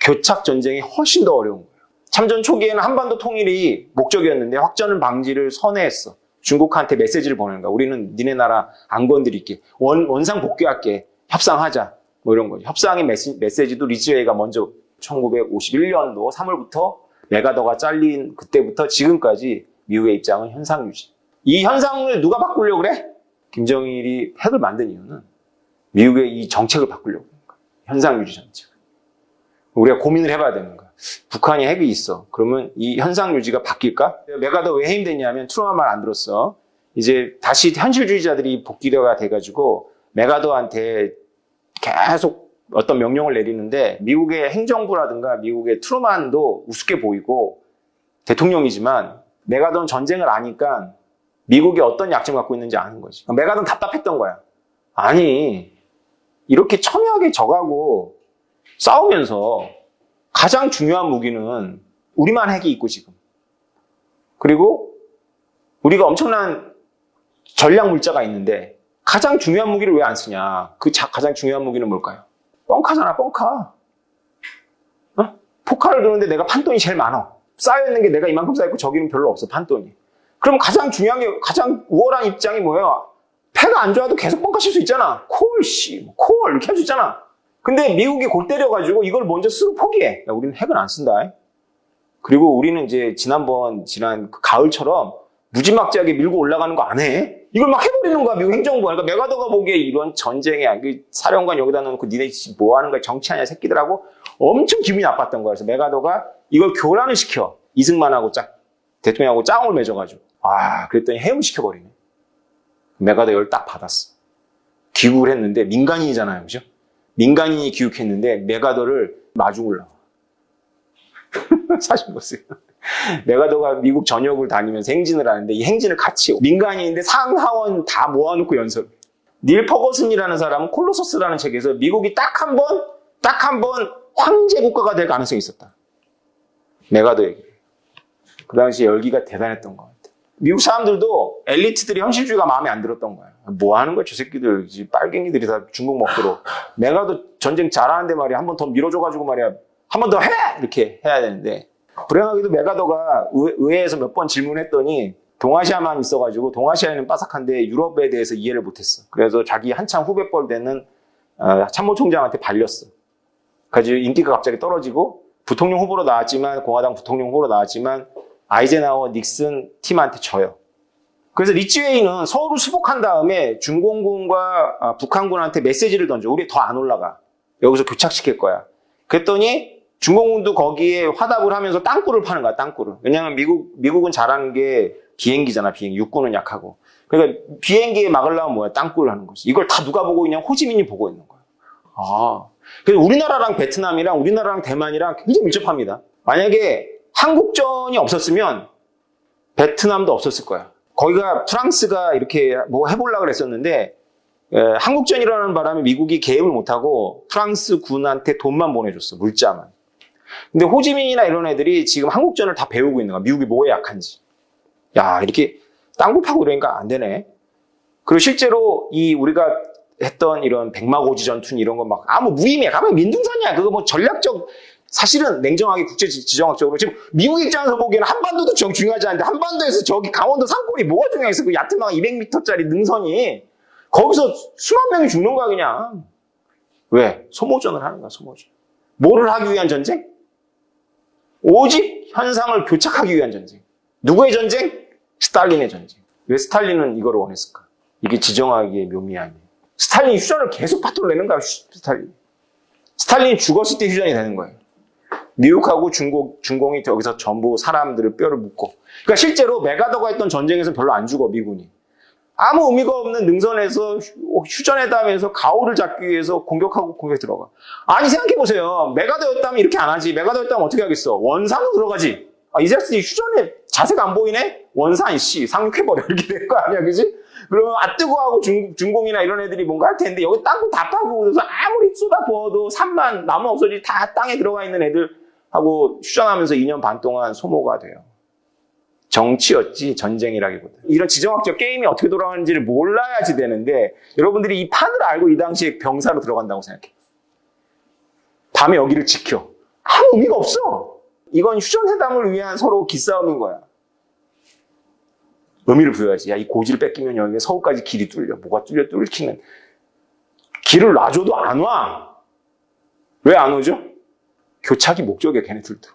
교착 전쟁이 훨씬 더 어려운 거예요. 참전 초기에는 한반도 통일이 목적이었는데 확전 방지를 선회했어. 중국한테 메시지를 보내는 거야. 우리는 니네 나라 안 건드릴게. 원상 복귀할게. 협상하자. 뭐 이런 거죠. 협상의 메시지도 리즈웨이가 먼저 1951년도 3월부터 메가더가 잘린 그때부터 지금까지 미국의 입장은 현상 유지. 이 현상을 누가 바꾸려고 그래? 김정일이 핵을 만든 이유는 미국의 이 정책을 바꾸려고 하는 거야. 현상 유지 정책. 우리가 고민을 해봐야 되는 거야. 북한이 핵이 있어. 그러면 이 현상 유지가 바뀔까? 메가더 왜 해임됐냐면 트루먼 말 안 들었어. 이제 다시 현실주의자들이 복귀가 돼가지고 메가더한테 계속 어떤 명령을 내리는데 미국의 행정부라든가 미국의 트루먼도 우습게 보이고 대통령이지만 메가더는 전쟁을 아니까 미국이 어떤 약점을 갖고 있는지 아는 거지. 메가더는 답답했던 거야. 아니 이렇게 첨예하게 져가고 싸우면서 가장 중요한 무기는 우리만 핵이 있고 지금. 그리고 우리가 엄청난 전략 물자가 있는데 가장 중요한 무기를 왜 안 쓰냐. 그 가장 중요한 무기는 뭘까요? 뻥카잖아, 뻥카. 어? 포카를 드는데 내가 판돈이 제일 많아. 쌓여있는 게 내가 이만큼 쌓여있고 저기는 별로 없어, 판돈이. 그럼 가장 중요한 게, 가장 우월한 입장이 뭐예요? 패가 안 좋아도 계속 뻥카 칠 수 있잖아. 콜, 이렇게 할 수 있잖아. 근데 미국이 골 때려가지고 이걸 먼저 쓰고 포기해. 야, 우리는 핵은 안 쓴다. 그리고 우리는 이제 지난 그 가을처럼 무지막지하게 밀고 올라가는 거 안 해. 이걸 막 해버리는 거야, 미국 행정부가. 그러니까 메가더가 보기에 이런 전쟁이야. 그 사령관 여기다 놓고 니네 뭐 하는 거야, 정치하냐, 새끼들하고 엄청 기분이 나빴던 거야. 그래서 메가더가 이걸 교란을 시켜. 이승만하고 대통령하고 짱을 맺어가지고. 그랬더니 해임을 시켜버리네. 메가더 이걸 딱 받았어. 귀국을 했는데 민간인이잖아요, 그죠? 민간인이 귀국했는데 메가더를 마중을 나와. 사실 보세요. 메가더가 미국 전역을 다니면서 행진을 하는데 이 행진을 같이 민간인인데 상하원 다 모아놓고 연설. 닐 퍼거슨이라는 사람은 콜로서스라는 책에서 미국이 딱 한 번 황제 국가가 될 가능성이 있었다. 메가더 얘기. 그 당시 열기가 대단했던 것 같아. 미국 사람들도 엘리트들이 현실주의가 마음에 안 들었던 거야. 뭐 하는 거야, 저 새끼들. 빨갱이들이 다 중국 먹도록. 메가더 전쟁 잘하는데 말이야. 한 번 더 밀어줘가지고 말이야. 한 번 더 해! 이렇게 해야 되는데. 불행하게도 메가더가 의회에서 몇 번 질문했더니 동아시아만 있어가지고 동아시아에는 빠삭한데 유럽에 대해서 이해를 못했어. 그래서 자기 한참 후배뻘 되는 참모총장한테 발렸어. 그래서 인기가 갑자기 떨어지고 부통령 후보로 나왔지만 공화당 부통령 후보로 나왔지만 아이젠하워 닉슨 팀한테 져요. 그래서 리츠웨이는 서울을 수복한 다음에 중공군과 북한군한테 메시지를 던져. 우리 더 안 올라가. 여기서 교착시킬 거야. 그랬더니 중공군도 거기에 화답을 하면서 땅굴을 파는 거야, 땅굴을. 왜냐하면 미국은 잘하는 게 비행기잖아, 비행기. 육군은 약하고. 그러니까 비행기에 막으려면 뭐야? 땅굴을 하는 거지. 이걸 다 누가 보고 있냐면 호지민이 보고 있는 거야. 그래서 우리나라랑 베트남이랑 우리나라랑 대만이랑 굉장히 밀접합니다. 만약에 한국전이 없었으면 베트남도 없었을 거야. 거기가 프랑스가 이렇게 뭐 해보려고 그랬었는데 한국전이라는 바람에 미국이 개입을 못하고 프랑스 군한테 돈만 보내줬어, 물자만. 근데 호지민이나 이런 애들이 지금 한국전을 다 배우고 있는 거야. 미국이 뭐에 약한지. 야, 이렇게 땅굴 파고 이러니까 안 되네. 그리고 실제로 우리가 했던 이런 백마고지 전투 이런 거 막 아무 무의미해. 가만 민둥산이야. 그거 뭐 전략적, 사실은 냉정하게 국제 지정학적으로 지금 미국 입장에서 보기에는 한반도도 중요하지 않은데 한반도에서 저기 강원도 산골이 뭐가 중요했어? 그 얕은 막 200m짜리 능선이. 거기서 수만 명이 죽는 거야, 그냥. 왜? 소모전을 하는 거야, 소모전. 뭐를 하기 위한 전쟁? 오직 현상을 교착하기 위한 전쟁. 누구의 전쟁? 스탈린의 전쟁. 왜 스탈린은 이걸 원했을까? 이게 지정학의 묘미 아니에요. 스탈린이 휴전을 계속 파토를 내는 거야, 스탈린. 스탈린이 죽었을 때 휴전이 되는 거예요. 미국하고 중공이 여기서 전부 사람들을 뼈를 묶고. 그러니까 실제로 메가더가 했던 전쟁에서 별로 안 죽어, 미군이. 아무 의미가 없는 능선에서 휴전회담에서 가오를 잡기 위해서 공격 들어가. 아니, 생각해보세요. 메가더였다면 이렇게 안 하지. 메가더였다면 어떻게 하겠어? 원산으로 들어가지. 이 자식이 휴전에 자세가 안 보이네? 원산, 상륙해버려. 이렇게 될 거 아니야, 그지? 그러면 뜨거워하고 중공이나 이런 애들이 뭔가 할 텐데, 여기 땅굴 다 파고, 그래서 아무리 쏟아 부어도 산만, 나무 없어지 다 땅에 들어가 있는 애들하고 휴전하면서 2년 반 동안 소모가 돼요. 정치였지 전쟁이라기보다. 이런 지정학적 게임이 어떻게 돌아가는지를 몰라야지 되는데 여러분들이 이 판을 알고 이 당시에 병사로 들어간다고 생각해. 밤에 여기를 지켜. 아무 의미가 없어. 이건 휴전회담을 위한 서로 기싸움인 거야. 의미를 부여하지. 야, 이 고지를 뺏기면 여기 서울까지 길이 뚫려. 뭐가 뚫리는. 길을 놔줘도 안 와. 왜 안 오죠? 교착이 목적이야, 걔네들도.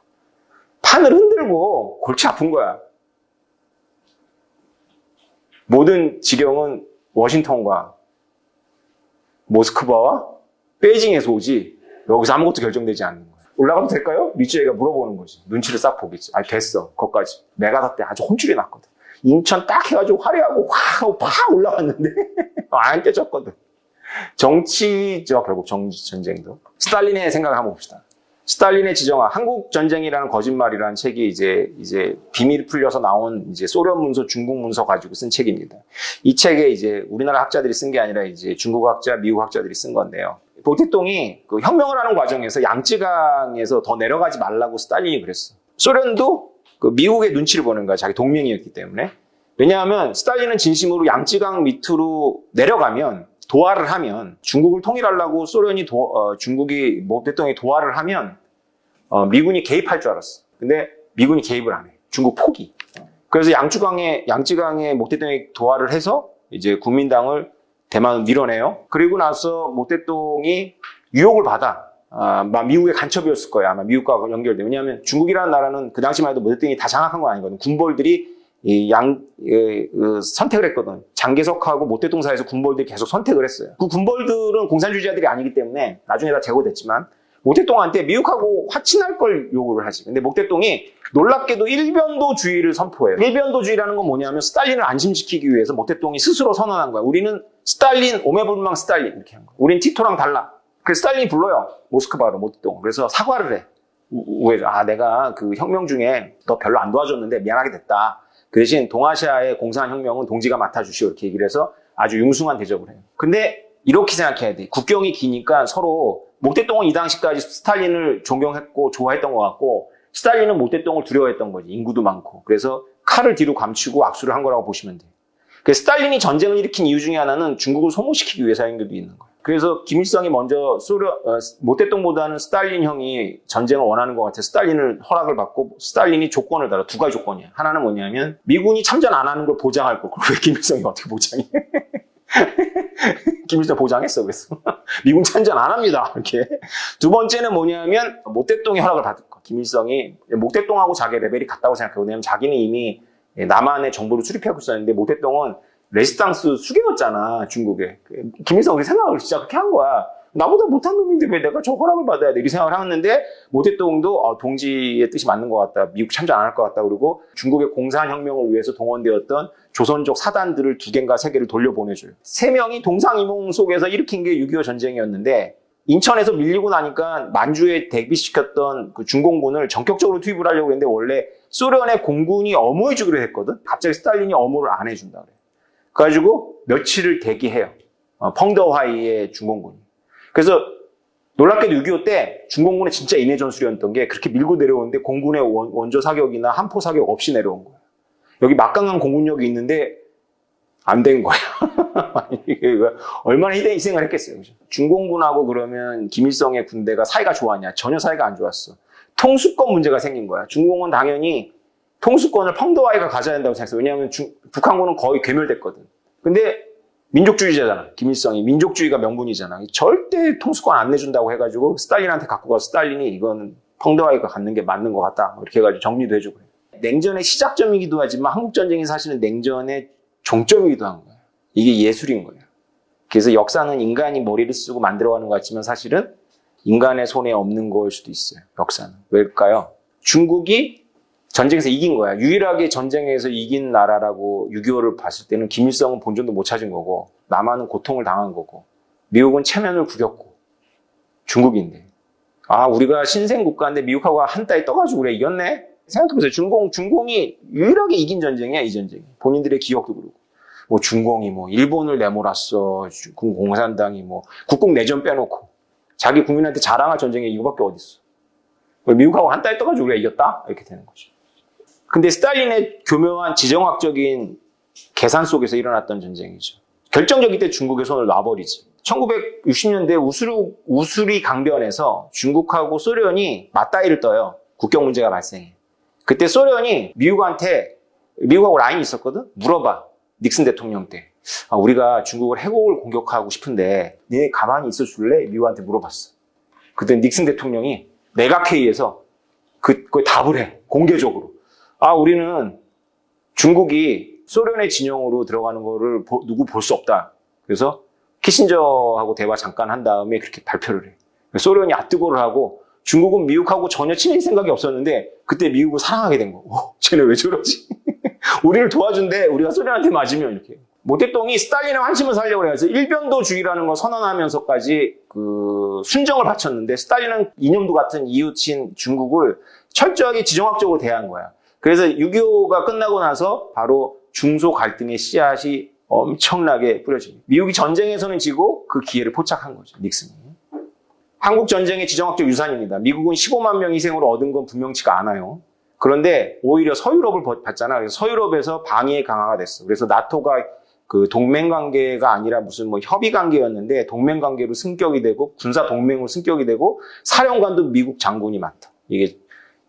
판을 흔들고 골치 아픈 거야. 모든 지령은 워싱턴과 모스크바와 베이징에서 오지 여기서 아무것도 결정되지 않는 거야. 올라가도 될까요? 리즈에가 물어보는 거지. 눈치를 싹 보겠지. 아, 됐어. 거기까지. 메가다 때 아주 혼쭐이 났거든. 인천 딱 해가지고 화려하고 확 올라갔는데 안 깨졌거든. 정치죠, 결국 정치 전쟁도. 스탈린의 생각을 한번 봅시다. 스탈린의 지정화, 한국 전쟁이라는 거짓말이라는 책이 이제 비밀 풀려서 나온 이제 소련 문서, 중국 문서 가지고 쓴 책입니다. 이 책에 이제 우리나라 학자들이 쓴 게 아니라 이제 중국 학자, 미국 학자들이 쓴 건데요. 보태동이 그 혁명을 하는 과정에서 양쯔강에서 더 내려가지 말라고 스탈린이 그랬어. 소련도 그 미국의 눈치를 보는 거야. 자기 동맹이었기 때문에. 왜냐하면 스탈린은 진심으로 양쯔강 밑으로 내려가면 도하를 하면 중국을 통일하려고 소련이 중국이 모태동이 도하를 하면 미군이 개입할 줄 알았어. 근데 미군이 개입을 안 해. 중국 포기. 그래서 양쯔강에 모태동이 도하를 해서 이제 국민당을 대만으로 밀어내요. 그리고 나서 모태동이 유혹을 받아. 미국의 간첩이었을 거야. 아마 미국과 연결돼. 왜냐하면 중국이라는 나라는 그 당시만 해도 모태동이 다 장악한 건 아니거든. 군벌들이 선택을 했거든. 장개석하고 모태동 사이에서 군벌들이 계속 선택을 했어요. 그 군벌들은 공산주의자들이 아니기 때문에 나중에 다 제거됐지만 모태동한테 미국하고 화친할 걸 요구를 하지. 근데 모태동이 놀랍게도 일변도주의를 선포해요. 일변도주의라는 건 뭐냐면 스탈린을 안심시키기 위해서 모태동이 스스로 선언한 거야. 우리는 스탈린, 오매불망 스탈린 이렇게 한 거야. 우린 티토랑 달라. 그래서 스탈린이 불러요. 모스크바로 모태동. 그래서 사과를 해. 내가 그 혁명 중에 너 별로 안 도와줬는데 미안하게 됐다. 그 대신 동아시아의 공산혁명은 동지가 맡아주시오 이렇게 얘기를 해서 아주 융숭한 대접을 해요. 근데 이렇게 생각해야 돼. 국경이 기니까 서로 모태동은 이 당시까지 스탈린을 존경했고 좋아했던 것 같고 스탈린은 모태동을 두려워했던 거지. 인구도 많고. 그래서 칼을 뒤로 감추고 악수를 한 거라고 보시면 돼요. 그래서 스탈린이 전쟁을 일으킨 이유 중에 하나는 중국을 소모시키기 위해서인 것도 있는 거예요. 그래서 김일성이 먼저 모태동보다는 스탈린 형이 전쟁을 원하는 것 같아 스탈린을 허락을 받고 스탈린이 조건을 달아. 두 가지 조건이야. 하나는 뭐냐면 미군이 참전 안 하는 걸 보장할 거. 왜 김일성이 어떻게 보장해? 김일성 보장했어. 그래서 미군 참전 안 합니다. 이렇게. 두 번째는 뭐냐면 모태동이 허락을 받을 거. 김일성이 모태동하고 자기 레벨이 같다고 생각해요. 왜냐면 자기는 이미 남한의 정보를 수립하고 있었는데 모태동은 레지스탕스 수개였잖아, 중국에. 김일성이 생각을 진짜 그렇게 한 거야. 나보다 못한 놈인데 왜 내가 저 허락을 받아야 돼? 이렇게 생각을 하는데 모태동도 동지의 뜻이 맞는 것 같다. 미국 참전 안 할 것 같다. 그리고 중국의 공산혁명을 위해서 동원되었던 조선족 사단들을 2개인가 3개를 돌려보내줘요. 3명이 동상이몽 속에서 일으킨 게 6.25 전쟁이었는데 인천에서 밀리고 나니까 만주에 대비시켰던 그 중공군을 전격적으로 투입을 하려고 했는데 원래 소련의 공군이 엄호해주기로 했거든. 갑자기 스탈린이 엄호를 안 해준다 그래. 그래가지고 며칠을 대기해요. 펑더화이의 중공군이. 그래서 놀랍게도 6.25 때 중공군의 진짜 인해 전술이었던 게 그렇게 밀고 내려오는데 공군의 원조 사격이나 함포 사격 없이 내려온 거예요. 여기 막강한 공군력이 있는데 안 된 거야. 얼마나 희생을 했겠어요. 그죠? 중공군하고 그러면 김일성의 군대가 사이가 좋았냐? 전혀 사이가 안 좋았어. 통수권 문제가 생긴 거야. 중공은 당연히 통수권을 펑더화이가 가져야 된다고 생각했어. 왜냐하면 북한군은 거의 괴멸됐거든. 근데 민족주의자잖아. 김일성이. 민족주의가 명분이잖아. 절대 통수권 안 내준다고 해가지고 스탈린한테 갖고 가서 스탈린이 이건 펑더화이가 갖는 게 맞는 것 같다. 이렇게 해가지고 정리도 해주고 그래. 냉전의 시작점이기도 하지만 한국전쟁이 사실은 냉전의 종점이기도 한 거예요. 이게 예술인 거예요. 그래서 역사는 인간이 머리를 쓰고 만들어가는 것 같지만 사실은 인간의 손에 없는 걸 수도 있어요. 역사는. 왜일까요? 중국이 전쟁에서 이긴 거야. 유일하게 전쟁에서 이긴 나라라고 6.25를 봤을 때는 김일성은 본전도 못 찾은 거고 남한은 고통을 당한 거고 미국은 체면을 구겼고 중국인데 우리가 신생국가인데 미국하고 한 따위 떠가지고 그래 이겼네? 생각해보세요. 중공이 유일하게 이긴 전쟁이야, 이 전쟁이. 본인들의 기억도 그러고. 중공이 일본을 내몰았어. 공산당이 국공 내전 빼놓고. 자기 국민한테 자랑할 전쟁이 이거밖에 어딨어. 미국하고 한 따위 떠가지고 우리가 이겼다? 이렇게 되는 거죠. 근데 스탈린의 교묘한 지정학적인 계산 속에서 일어났던 전쟁이죠. 결정적일 때 중국의 손을 놔버리지. 1960년대 우수리 강변에서 중국하고 소련이 맞다이를 떠요. 국경 문제가 발생해. 그때 소련이 미국하고 라인이 있었거든? 물어봐. 닉슨 대통령 때. 우리가 중국을 해곡을 공격하고 싶은데, 니네 가만히 있어 줄래? 미국한테 물어봤어. 그때 닉슨 대통령이 내각회의에서 그거에 답을 해. 공개적으로. 아, 우리는 중국이 소련의 진영으로 들어가는 거를 누구 볼 수 없다. 그래서 키신저하고 대화 잠깐 한 다음에 그렇게 발표를 해. 소련이 아뜨거를 하고 중국은 미국하고 전혀 친해질 생각이 없었는데 그때 미국을 사랑하게 된 거. 쟤네 왜 저러지? 우리를 도와준대. 우리가 소련한테 맞으면 이렇게. 모택동이 스탈린의 환심을 살려고 해서 일변도주의라는 걸 선언하면서까지 그 순정을 바쳤는데 스탈린은 이념도 같은 이웃인 중국을 철저하게 지정학적으로 대한 거야. 그래서 6.25가 끝나고 나서 바로 중소 갈등의 씨앗이 엄청나게 뿌려집니다. 미국이 전쟁에서는 지고 그 기회를 포착한 거죠. 닉슨이. 한국 전쟁의 지정학적 유산입니다. 미국은 15만 명 희생으로 얻은 건 분명치가 않아요. 그런데 오히려 서유럽을 봤잖아. 그래서 서유럽에서 방위의 강화가 됐어. 그래서 나토가 그 동맹 관계가 아니라 무슨 뭐 협의 관계였는데 동맹 관계로 승격이 되고 군사 동맹으로 승격이 되고 사령관도 미국 장군이 맡아. 이게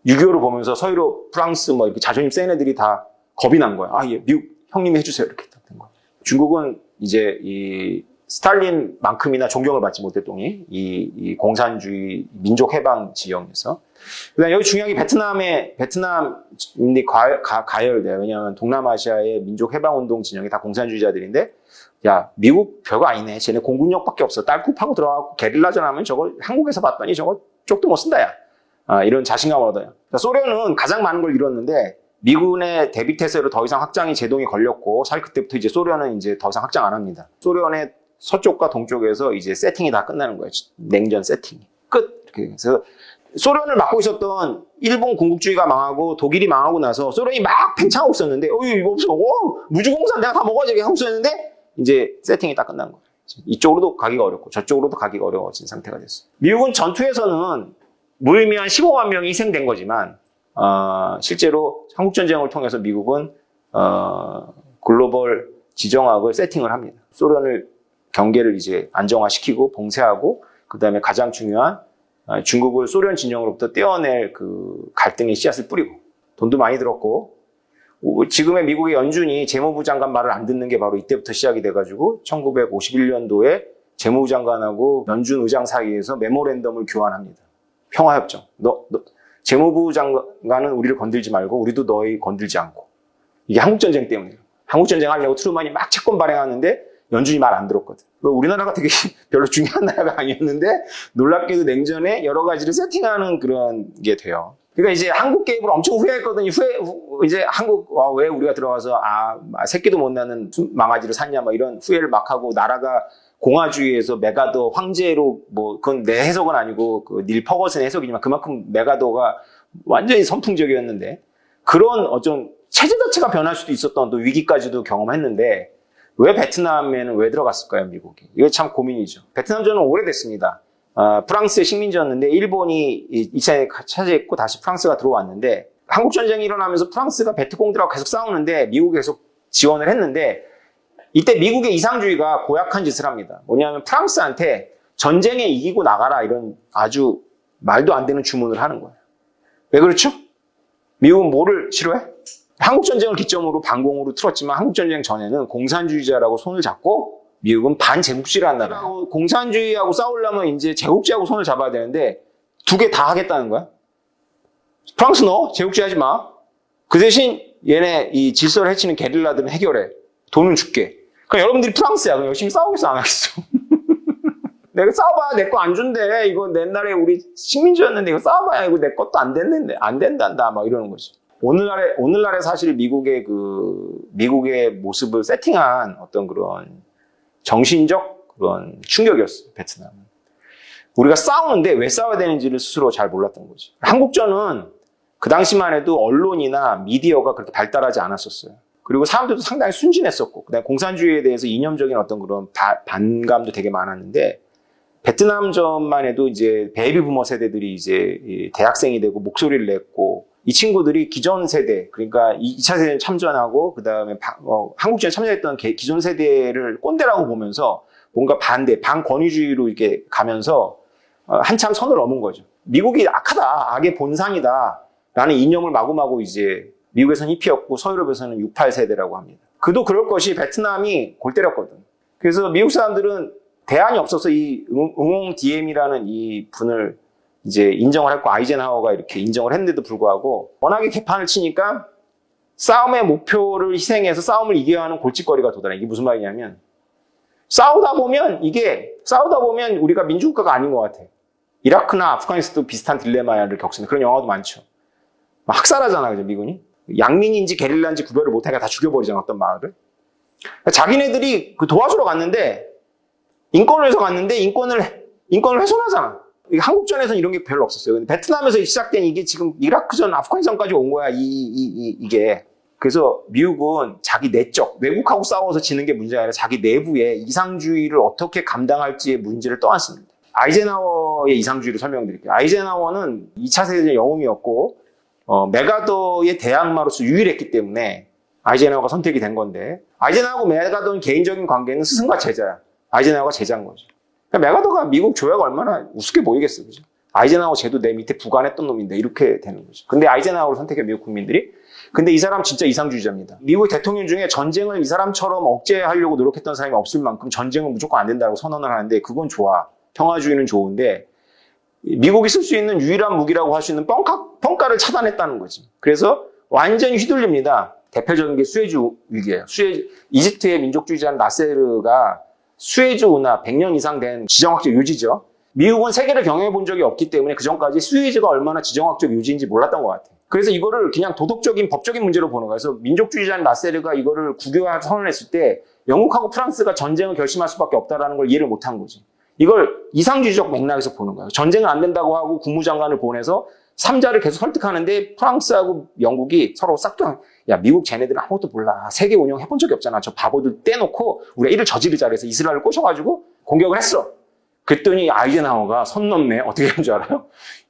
6.25를 보면서 서유럽, 프랑스 뭐 이렇게 자존심 센 애들이 다 겁이 난 거야. 아, 예, 미국 형님이 해주세요. 이렇게 된 거야. 중국은 이제 이 스탈린만큼이나 존경을 받지 못했더니 이 공산주의 민족 해방 지형에서. 그다음 여기 중요한 게 베트남인들이 가열돼요. 왜냐하면 동남아시아의 민족 해방 운동 진영이 다 공산주의자들인데, 야 미국 별거 아니네. 쟤네 공군력밖에 없어. 딸꾹 파고 들어가고 게릴라전 하면 저거 한국에서 봤더니 저거 쪽도 못 쓴다야. 이런 자신감을 얻어요. 그러니까 소련은 가장 많은 걸 잃었는데 미군의 대비 태세로 더 이상 확장이 제동이 걸렸고 사실 그때부터 이제 소련은 이제 더 이상 확장 안 합니다. 소련의 서쪽과 동쪽에서 이제 세팅이 다 끝나는 거예요. 냉전 세팅이. 끝. 그래서 소련을 맡고 있었던 일본 군국주의가 망하고 독일이 망하고 나서 소련이 막 팽창하고 있었는데 이거 없어. 무주공산 내가 다 먹어야지 하고 있었는데 이제 세팅이 딱 끝난 거예요. 이쪽으로도 가기가 어렵고 저쪽으로도 가기가 어려워진 상태가 됐어요. 미국은 전투에서는 무의미한 15만 명이 희생된 거지만 실제로 한국전쟁을 통해서 미국은 글로벌 지정학을 세팅을 합니다. 소련을 경계를 이제 안정화시키고 봉쇄하고 그다음에 가장 중요한 중국을 소련 진영으로부터 떼어낼 그 갈등의 씨앗을 뿌리고 돈도 많이 들었고 지금의 미국의 연준이 재무부 장관 말을 안 듣는 게 바로 이때부터 시작이 돼가지고 1951년도에 재무부 장관하고 연준 의장 사이에서 메모랜덤을 교환합니다. 평화협정. 재무부 장관은 우리를 건들지 말고 우리도 너희 건들지 않고. 이게 한국전쟁 때문이에요. 한국전쟁 하려고 트루만이 막 채권 발행하는데 연준이 말 안 들었거든. 우리나라가 되게 별로 중요한 나라가 아니었는데 놀랍게도 냉전에 여러 가지를 세팅하는 그런 게 돼요. 그러니까 이제 한국 개입을 엄청 후회했거든요. 이제 한국 왜 우리가 들어가서 새끼도 못 낳는 망아지를 샀냐 막 이런 후회를 막 하고 나라가 공화주의에서 메가더 황제로 뭐 그건 내 해석은 아니고 그 닐 퍼거슨 해석이지만 그만큼 메가더가 완전히 선풍적이었는데 그런 어떤 체제 자체가 변할 수도 있었던 또 위기까지도 경험했는데 왜 베트남에는 왜 들어갔을까요, 미국이? 이거 참 고민이죠. 베트남전은 오래됐습니다. 프랑스의 식민지였는데 일본이 2차에 차지했고 다시 프랑스가 들어왔는데 한국전쟁이 일어나면서 프랑스가 베트공들하고 계속 싸우는데 미국이 계속 지원을 했는데 이때 미국의 이상주의가 고약한 짓을 합니다. 뭐냐면 프랑스한테 전쟁에 이기고 나가라 이런 아주 말도 안 되는 주문을 하는 거예요. 왜 그렇죠? 미국은 뭐를 싫어해? 한국전쟁을 기점으로 반공으로 틀었지만 한국전쟁 전에는 공산주의자라고 손을 잡고 미국은 반제국주의라는 나라. 공산주의하고 싸우려면 이제 제국주의하고 손을 잡아야 되는데 두 개 다 하겠다는 거야. 프랑스 너 제국주의 하지 마. 그 대신 얘네 이 질서를 해치는 게릴라들은 해결해. 돈은 줄게. 그러니까 여러분들이 프랑스야. 그럼 열심히 싸우겠어 안 하겠어? 내가 싸워봐야 내 거 안 준대. 이거 옛날에 우리 식민지였는데 이거 싸워봐야 이거 내 것도 안 됐는데 안 된단다. 막 이러는 거지. 오늘날에 사실 미국의 모습을 세팅한 어떤 그런 정신적 그런 충격이었어요, 베트남은. 우리가 싸우는데 왜 싸워야 되는지를 스스로 잘 몰랐던 거지. 한국전은 그 당시만 해도 언론이나 미디어가 그렇게 발달하지 않았었어요. 그리고 사람들도 상당히 순진했었고, 그다음에 공산주의에 대해서 이념적인 어떤 그런 반감도 되게 많았는데, 베트남전만 해도 이제 베이비 부머 세대들이 이제 대학생이 되고 목소리를 냈고, 이 친구들이 기존 세대, 그러니까 2차 세대에 참전하고, 그 다음에 한국전에 참전했던 기존 세대를 꼰대라고 보면서 뭔가 반권위주의로 이렇게 가면서 한참 선을 넘은 거죠. 미국이 악하다, 악의 본산이다, 라는 이념을 마구마구 이제 미국에서는 히피였고 서유럽에서는 68 세대라고 합니다. 그도 그럴 것이 베트남이 골 때렸거든. 그래서 미국 사람들은 대안이 없어서 이 응옹 DM이라는 이 분을 이제 인정을 했고 아이젠하워가 이렇게 인정을 했는데도 불구하고 워낙에 개판을 치니까 싸움의 목표를 희생해서 싸움을 이겨야 하는 골칫거리가 도달해. 이게 무슨 말이냐면 싸우다 보면 우리가 민주국가가 아닌 것 같아. 이라크나 아프가니스탄도 비슷한 딜레마를 겪습니다. 그런 영화도 많죠. 학살하잖아, 그죠, 미군이? 양민인지 게릴라인지 구별을 못하니까 다 죽여버리잖아, 어떤 마을을. 자기네들이 그 도와주러 갔는데, 인권을 위해서 갔는데, 인권을 훼손하잖아. 한국전에서는 이런 게 별로 없었어요. 근데 베트남에서 시작된 이게 지금 이라크전, 아프가니스탄까지 온 거야, 이게. 그래서 미국은 자기 내적, 외국하고 싸워서 지는 게 문제가 아니라 자기 내부의 이상주의를 어떻게 감당할지의 문제를 떠안습니다. 아이젠하워의 이상주의를 설명드릴게요. 아이젠하워는 2차 세계대전 영웅이었고, 메가더의 대항마로서 유일했기 때문에 아이젠하워가 선택이 된 건데, 아이젠하워하고 메가더는 개인적인 관계는 스승과 제자야. 아이젠하워가 제자인 거죠. 그러니까 메가더가 미국 조약가 얼마나 우습게 보이겠어, 그죠? 아이젠하워 쟤도 내 밑에 부관했던 놈인데 이렇게 되는 거죠. 근데 아이젠하워를 선택해 미국 국민들이. 근데 이 사람 진짜 이상주의자입니다. 미국 대통령 중에 전쟁을 이 사람처럼 억제하려고 노력했던 사람이 없을 만큼 전쟁은 무조건 안 된다고 선언을 하는데 그건 좋아. 평화주의는 좋은데 미국이 쓸 수 있는 유일한 무기라고 할 수 있는 펑카를 차단했다는 거지. 그래서 완전히 휘둘립니다. 대표적인 게 수에즈 위기예요. 이집트의 민족주의자는 나세르가 수에즈 운하 100년 이상 된 지정학적 유지죠. 미국은 세계를 경영해 본 적이 없기 때문에 그 전까지 수에즈가 얼마나 지정학적 유지인지 몰랐던 것 같아요. 그래서 이거를 그냥 도덕적인 법적인 문제로 보는 거예요. 그래서 민족주의자는 나세르가 이거를 국유화 선언했을 때 영국하고 프랑스가 전쟁을 결심할 수밖에 없다는 걸 이해를 못한 거지. 이걸 이상주의적 맥락에서 보는 거예요. 전쟁은 안 된다고 하고 국무장관을 보내서 3자를 계속 설득하는데 프랑스하고 영국이 서로 싹둑 야 미국 쟤네들은 아무것도 몰라. 세계 운영 해본 적이 없잖아. 저 바보들 떼놓고 우리가 이를 저지르자 그래서 이스라엘을 꼬셔가지고 공격을 했어. 그랬더니 아이젠하워가 선 넘네. 어떻게 한 줄 알아요?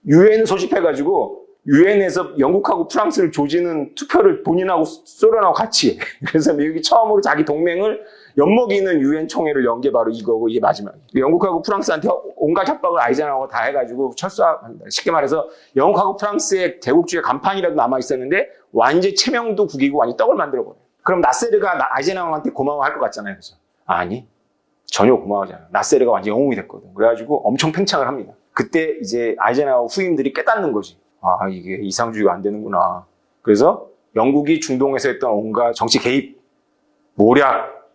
유엔 소집해가지고 유엔에서 영국하고 프랑스를 조지는 투표를 본인하고 소련하고 같이 해. 그래서 미국이 처음으로 자기 동맹을 엿먹이는 유엔 총회를 연 게 바로 이거고 이게 마지막이에요. 영국하고 프랑스한테 온갖 협박을 아이젠하워가 다 해가지고 철수합니다. 쉽게 말해서 영국하고 프랑스의 대국주의 간판이라도 남아있었는데 완전히 체명도 구기고 완전히 떡을 만들어버려요. 그럼 나세르가 아이젠하워한테 고마워할 것 같잖아요. 그래서 아니 전혀 고마워하지 않아요. 나세르가 완전 영웅이 됐거든. 그래가지고 엄청 팽창을 합니다. 그때 이제 아이젠하워 후임들이 깨닫는 거지. 아 이게 이상주의가 안 되는구나. 그래서 영국이 중동에서 했던 온갖 정치 개입, 모략,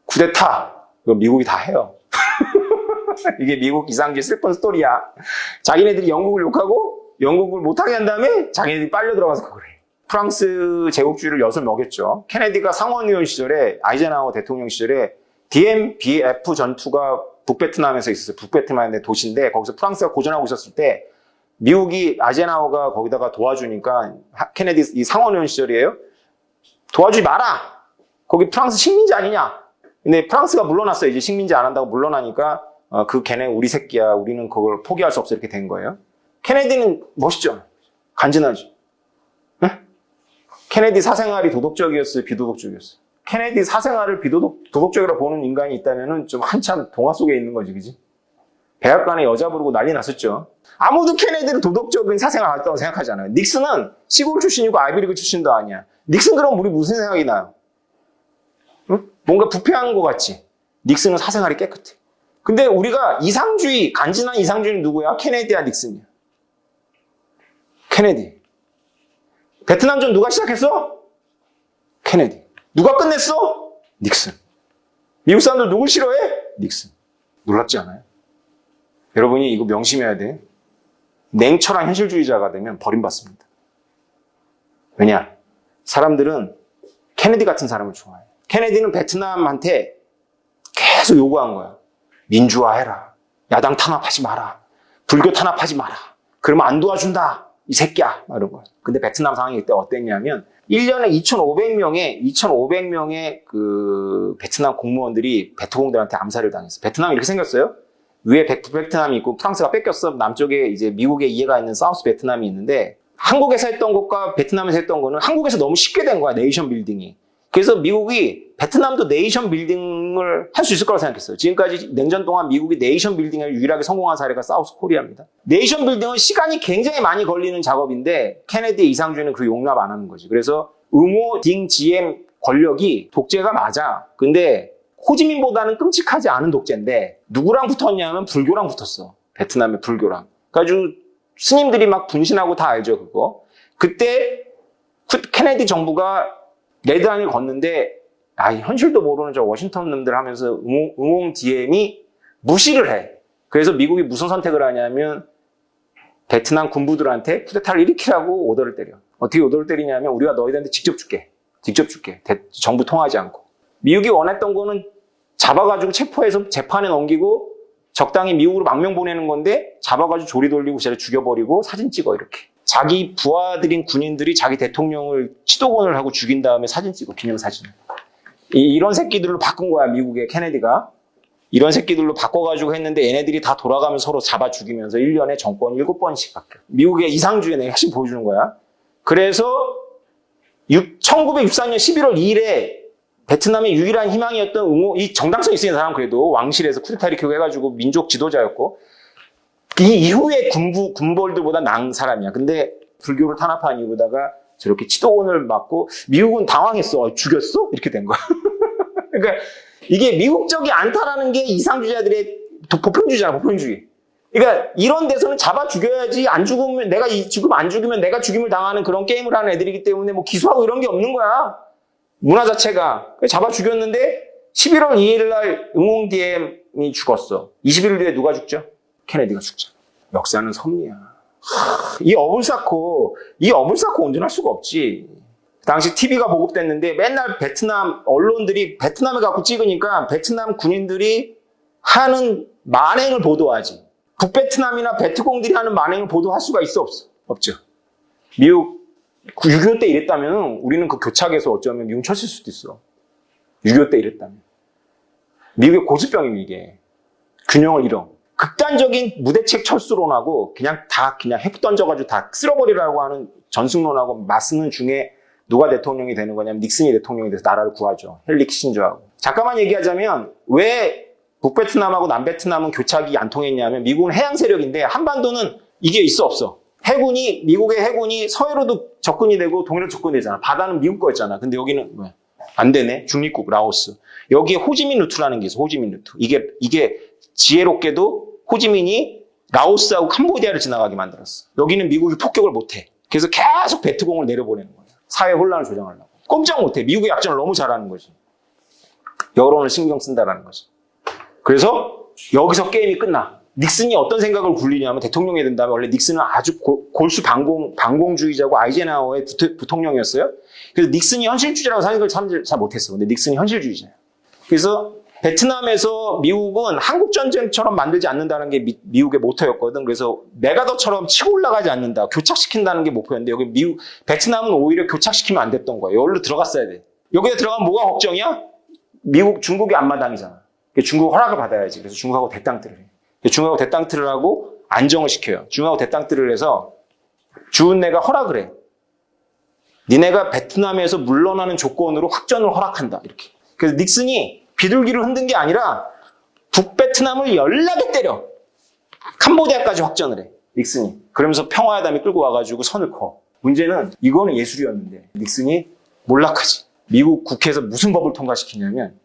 쿠데타 이거 미국이 다 해요. 이게 미국 이상주의 슬픈 스토리야. 자기네들이 영국을 욕하고 영국을 못하게 한 다음에 자기네들이 빨려 들어가서 그걸 해. 프랑스 제국주의를 엿을 먹였죠. 케네디가 상원의원 시절에 아이젠하워 대통령 시절에 DMBF 전투가 북베트남에서 있었어요. 북베트남의 도시인데 거기서 프랑스가 고전하고 있었을 때 미국이 아이젠하워가 거기다가 도와주니까 케네디 이 상원의원 시절이에요. 도와주지 마라. 거기 프랑스 식민지 아니냐. 근데 프랑스가 물러났어요. 이제 식민지 안 한다고 물러나니까 그 걔네 우리 새끼야. 우리는 그걸 포기할 수 없어. 이렇게 된 거예요. 케네디는 멋있죠. 간지나죠. 네? 케네디 사생활이 도덕적이었어요? 비도덕적이었어요? 케네디 사생활을 도덕적이라고 보는 인간이 있다면은 좀 한참 동화 속에 있는 거지, 그지? 백악관에 여자 부르고 난리 났었죠. 아무도 케네디를 도덕적인 사생활 했다고 생각하지 않아요. 닉슨은 시골 출신이고 아이비리그 출신도 아니야. 닉슨 그럼 우리 무슨 생각이 나요? 응? 뭔가 부패한 것 같지? 닉슨은 사생활이 깨끗해. 근데 우리가 이상주의, 간지난 이상주의는 누구야? 케네디야, 닉슨이야. 케네디. 베트남전 누가 시작했어? 케네디. 누가 끝냈어? 닉슨. 미국 사람들 누굴 싫어해? 닉슨. 놀랍지 않아요? 여러분이 이거 명심해야 돼. 냉철한 현실주의자가 되면 버림받습니다. 왜냐? 사람들은 케네디 같은 사람을 좋아해. 케네디는 베트남한테 계속 요구한 거야. 민주화해라. 야당 탄압하지 마라. 불교 탄압하지 마라. 그러면 안 도와준다. 이 새끼야. 이런 거야. 근데 베트남 상황이 그때 어땠냐면 1년에 2,500명의 그 베트남 공무원들이 베트공들한테 암살을 당했어. 베트남이 이렇게 생겼어요. 위에 북베트남이 있고 프랑스가 뺏겼어. 남쪽에 이제 미국의 이해가 있는 사우스 베트남이 있는데 한국에서 했던 것과 베트남에서 했던 거는 한국에서 너무 쉽게 된 거야. 네이션 빌딩이. 그래서 미국이 베트남도 네이션 빌딩을 할 수 있을 거라고 생각했어요. 지금까지 냉전 동안 미국이 네이션 빌딩을 유일하게 성공한 사례가 사우스 코리아입니다. 네이션 빌딩은 시간이 굉장히 많이 걸리는 작업인데 케네디 이상주의는 그 용납 안 하는 거지. 그래서 응호 딩 GM 권력이 독재가 맞아. 근데 호지민보다는 끔찍하지 않은 독재인데 누구랑 붙었냐면 불교랑 붙었어. 베트남의 불교랑. 그래가지고 스님들이 막 분신하고 다 알죠, 그거. 그때 케네디 정부가 레드라인을 걷는데 현실도 모르는 저 워싱턴 놈들 하면서 응옹 디엠이 무시를 해. 그래서 미국이 무슨 선택을 하냐면 베트남 군부들한테 쿠데타를 일으키라고 오더를 때려. 어떻게 오더를 때리냐면 우리가 너희들한테 직접 줄게. 정부 통하지 않고. 미국이 원했던 거는 잡아가지고 체포해서 재판에 넘기고 적당히 미국으로 망명 보내는 건데 잡아가지고 조리 돌리고 쟤를 죽여버리고 사진 찍어 이렇게. 자기 부하들인 군인들이 자기 대통령을 치도건을 하고 죽인 다음에 사진 찍어, 기념사진. 이런 새끼들로 바꾼 거야, 미국의 케네디가. 이런 새끼들로 바꿔가지고 했는데 얘네들이 다 돌아가면서 서로 잡아 죽이면서 1년에 정권 7번씩 바뀌어. 미국의 이상주의 내가 핵심 보여주는 거야. 그래서 1964년 11월 2일에 베트남의 유일한 희망이었던 이 정당성 있는 사람 그래도 왕실에서 쿠데타 일으키고 해가지고 민족 지도자였고 이 이후에 군벌들보다 나은 사람이야. 근데 불교를 탄압한 이유로다가 저렇게 치도원을 맞고 미국은 당황했어. 죽였어? 이렇게 된 거야. 그러니까 이게 미국적이 않다라는 게 이상주의자들의 보편주의잖아, 보편주의. 그러니까 이런 데서는 잡아 죽여야지 안 죽으면 지금 안 죽이면 내가 죽임을 당하는 그런 게임을 하는 애들이기 때문에 뭐 기소하고 이런 게 없는 거야. 문화 자체가. 잡아 죽였는데 11월 2일 날 응옹 디엠이 죽었어. 20일 뒤에 누가 죽죠? 케네디가 죽죠. 역사는 섭리야. 이 업을 쌓고 온전할 수가 없지. 당시 TV가 보급됐는데 맨날 베트남 언론들이 베트남에 갖고 찍으니까 베트남 군인들이 하는 만행을 보도하지. 북베트남이나 베트공들이 하는 만행을 보도할 수가 있어 없어? 없죠. 미국 6.25 때 이랬다면 우리는 그 교착에서 어쩌면 미국 쳤을 수도 있어. 6.25 때 이랬다면. 미국의 고질병이면 이게. 균형을 잃어. 극단적인 무대책 철수론하고 그냥 핵 던져가지고 다 쓸어버리라고 하는 전승론하고 맞서는 중에 누가 대통령이 되는 거냐면 닉슨이 대통령이 돼서 나라를 구하죠. 헨리 키신저하고. 잠깐만 얘기하자면 왜 북베트남하고 남베트남은 교착이 안 통했냐면 미국은 해양 세력인데 한반도는 이게 있어 없어. 미국의 해군이 서해로도 접근이 되고 동해로 접근이 되잖아. 바다는 미국 거였잖아. 근데 여기는 왜? 안 되네. 중립국 라오스. 여기에 호지민 루트라는 게 있어. 호지민 루트. 이게 지혜롭게도 호지민이 라오스하고 캄보디아를 지나가게 만들었어. 여기는 미국이 폭격을 못해. 그래서 계속 베트공을 내려보내는 거야. 사회 혼란을 조정하려고. 꼼짝 못해. 미국의 약전을 너무 잘하는 거지. 여론을 신경 쓴다라는 거지. 그래서 여기서 게임이 끝나. 닉슨이 어떤 생각을 굴리냐면 대통령이 된 다음에 원래 닉슨은 아주 골수 반공주의자고 아이젠하워의 부통령이었어요. 그래서 닉슨이 현실주의라고 생각을 잘 못했어. 근데 닉슨이 현실주의자예요. 그래서 베트남에서 미국은 한국전쟁처럼 만들지 않는다는 게 미국의 모토였거든. 그래서 메가더처럼 치고 올라가지 않는다. 교착시킨다는 게 목표였는데 여기 베트남은 오히려 교착시키면 안 됐던 거야. 여기로 들어갔어야 돼. 여기에 들어가면 뭐가 걱정이야? 중국이 앞마당이잖아. 중국 허락을 받아야지. 그래서 중국하고 대땅뜨를 해. 중국하고 대땅뜨를 하고 안정을 시켜요. 중국하고 대땅뜨를 해서 주은내가 허락을 해. 니네가 베트남에서 물러나는 조건으로 확전을 허락한다. 이렇게. 그래서 닉슨이 비둘기를 흔든 게 아니라 북베트남을 연락에 때려. 캄보디아까지 확전을 해. 닉슨이. 그러면서 평화회담이 끌고 와가지고 선을 커. 문제는 이거는 예술이었는데 닉슨이 몰락하지. 미국 국회에서 무슨 법을 통과시키냐면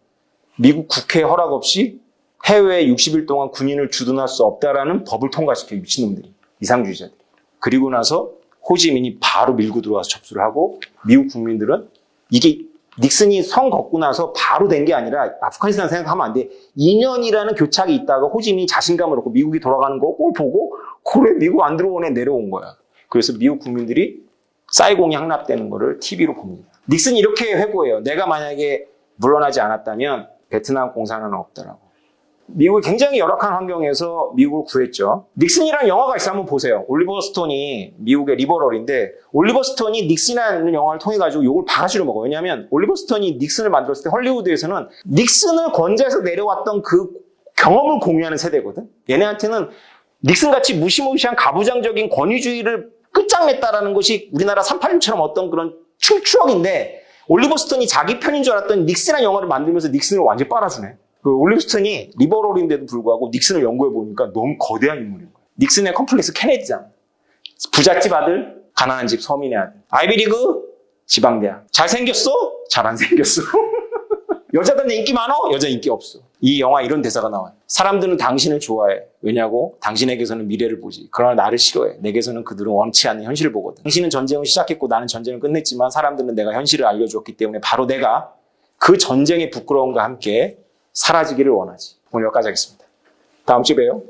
미국 국회 허락 없이 해외에 60일 동안 군인을 주둔할 수 없다라는 법을 통과시켜요. 미친놈들이. 이상주의자들이. 그리고 나서 호지민이 바로 밀고 들어와서 접수를 하고 미국 국민들은 이게 닉슨이 선 걷고 나서 바로 된 게 아니라 아프가니스탄 생각하면 안 돼. 2년이라는 교착이 있다가 호지민이 자신감을 얻고 미국이 돌아가는 거 꼭 보고 그래 미국 안 들어오네 내려온 거야. 그래서 미국 국민들이 사이공이 함락되는 거를 TV로 봅니다. 닉슨이 이렇게 회고해요. 내가 만약에 물러나지 않았다면 베트남 공산화는 없다라고. 미국이 굉장히 열악한 환경에서 미국을 구했죠. 닉슨이라는 영화가 있어요. 한번 보세요. 올리버 스톤이 미국의 리버럴인데 올리버 스톤이 닉슨이라는 영화를 통해 가지고 욕을 바가지로 먹어요. 왜냐하면 올리버 스톤이 닉슨을 만들었을 때 헐리우드에서는 닉슨을 권좌에서 내려왔던 그 경험을 공유하는 세대거든. 얘네한테는 닉슨같이 무시무시한 가부장적인 권위주의를 끝장냈다라는 것이 우리나라 386처럼 어떤 그런 추억인데 올리버 스톤이 자기 편인 줄 알았던 닉슨이라는 영화를 만들면서 닉슨을 완전히 빨아주네. 그 올리버 스톤이 리버럴인데도 불구하고 닉슨을 연구해보니까 너무 거대한 인물인 거야. 닉슨의 컴플렉스 케네디잖아. 부잣집 아들, 가난한 집 서민의 아들. 아이비리그, 지방대학. 잘생겼어? 잘 안 생겼어. 여자들은 인기 많어? 여자 인기 없어. 이 영화 이런 대사가 나와요. 사람들은 당신을 좋아해. 왜냐고? 당신에게서는 미래를 보지. 그러나 나를 싫어해. 내게서는 그들은 원치 않는 현실을 보거든. 당신은 전쟁을 시작했고 나는 전쟁을 끝냈지만 사람들은 내가 현실을 알려주었기 때문에 바로 내가 그 전쟁의 부끄러움과 함께 사라지기를 원하지. 오늘 여기까지 하겠습니다. 다음 주에 봬요.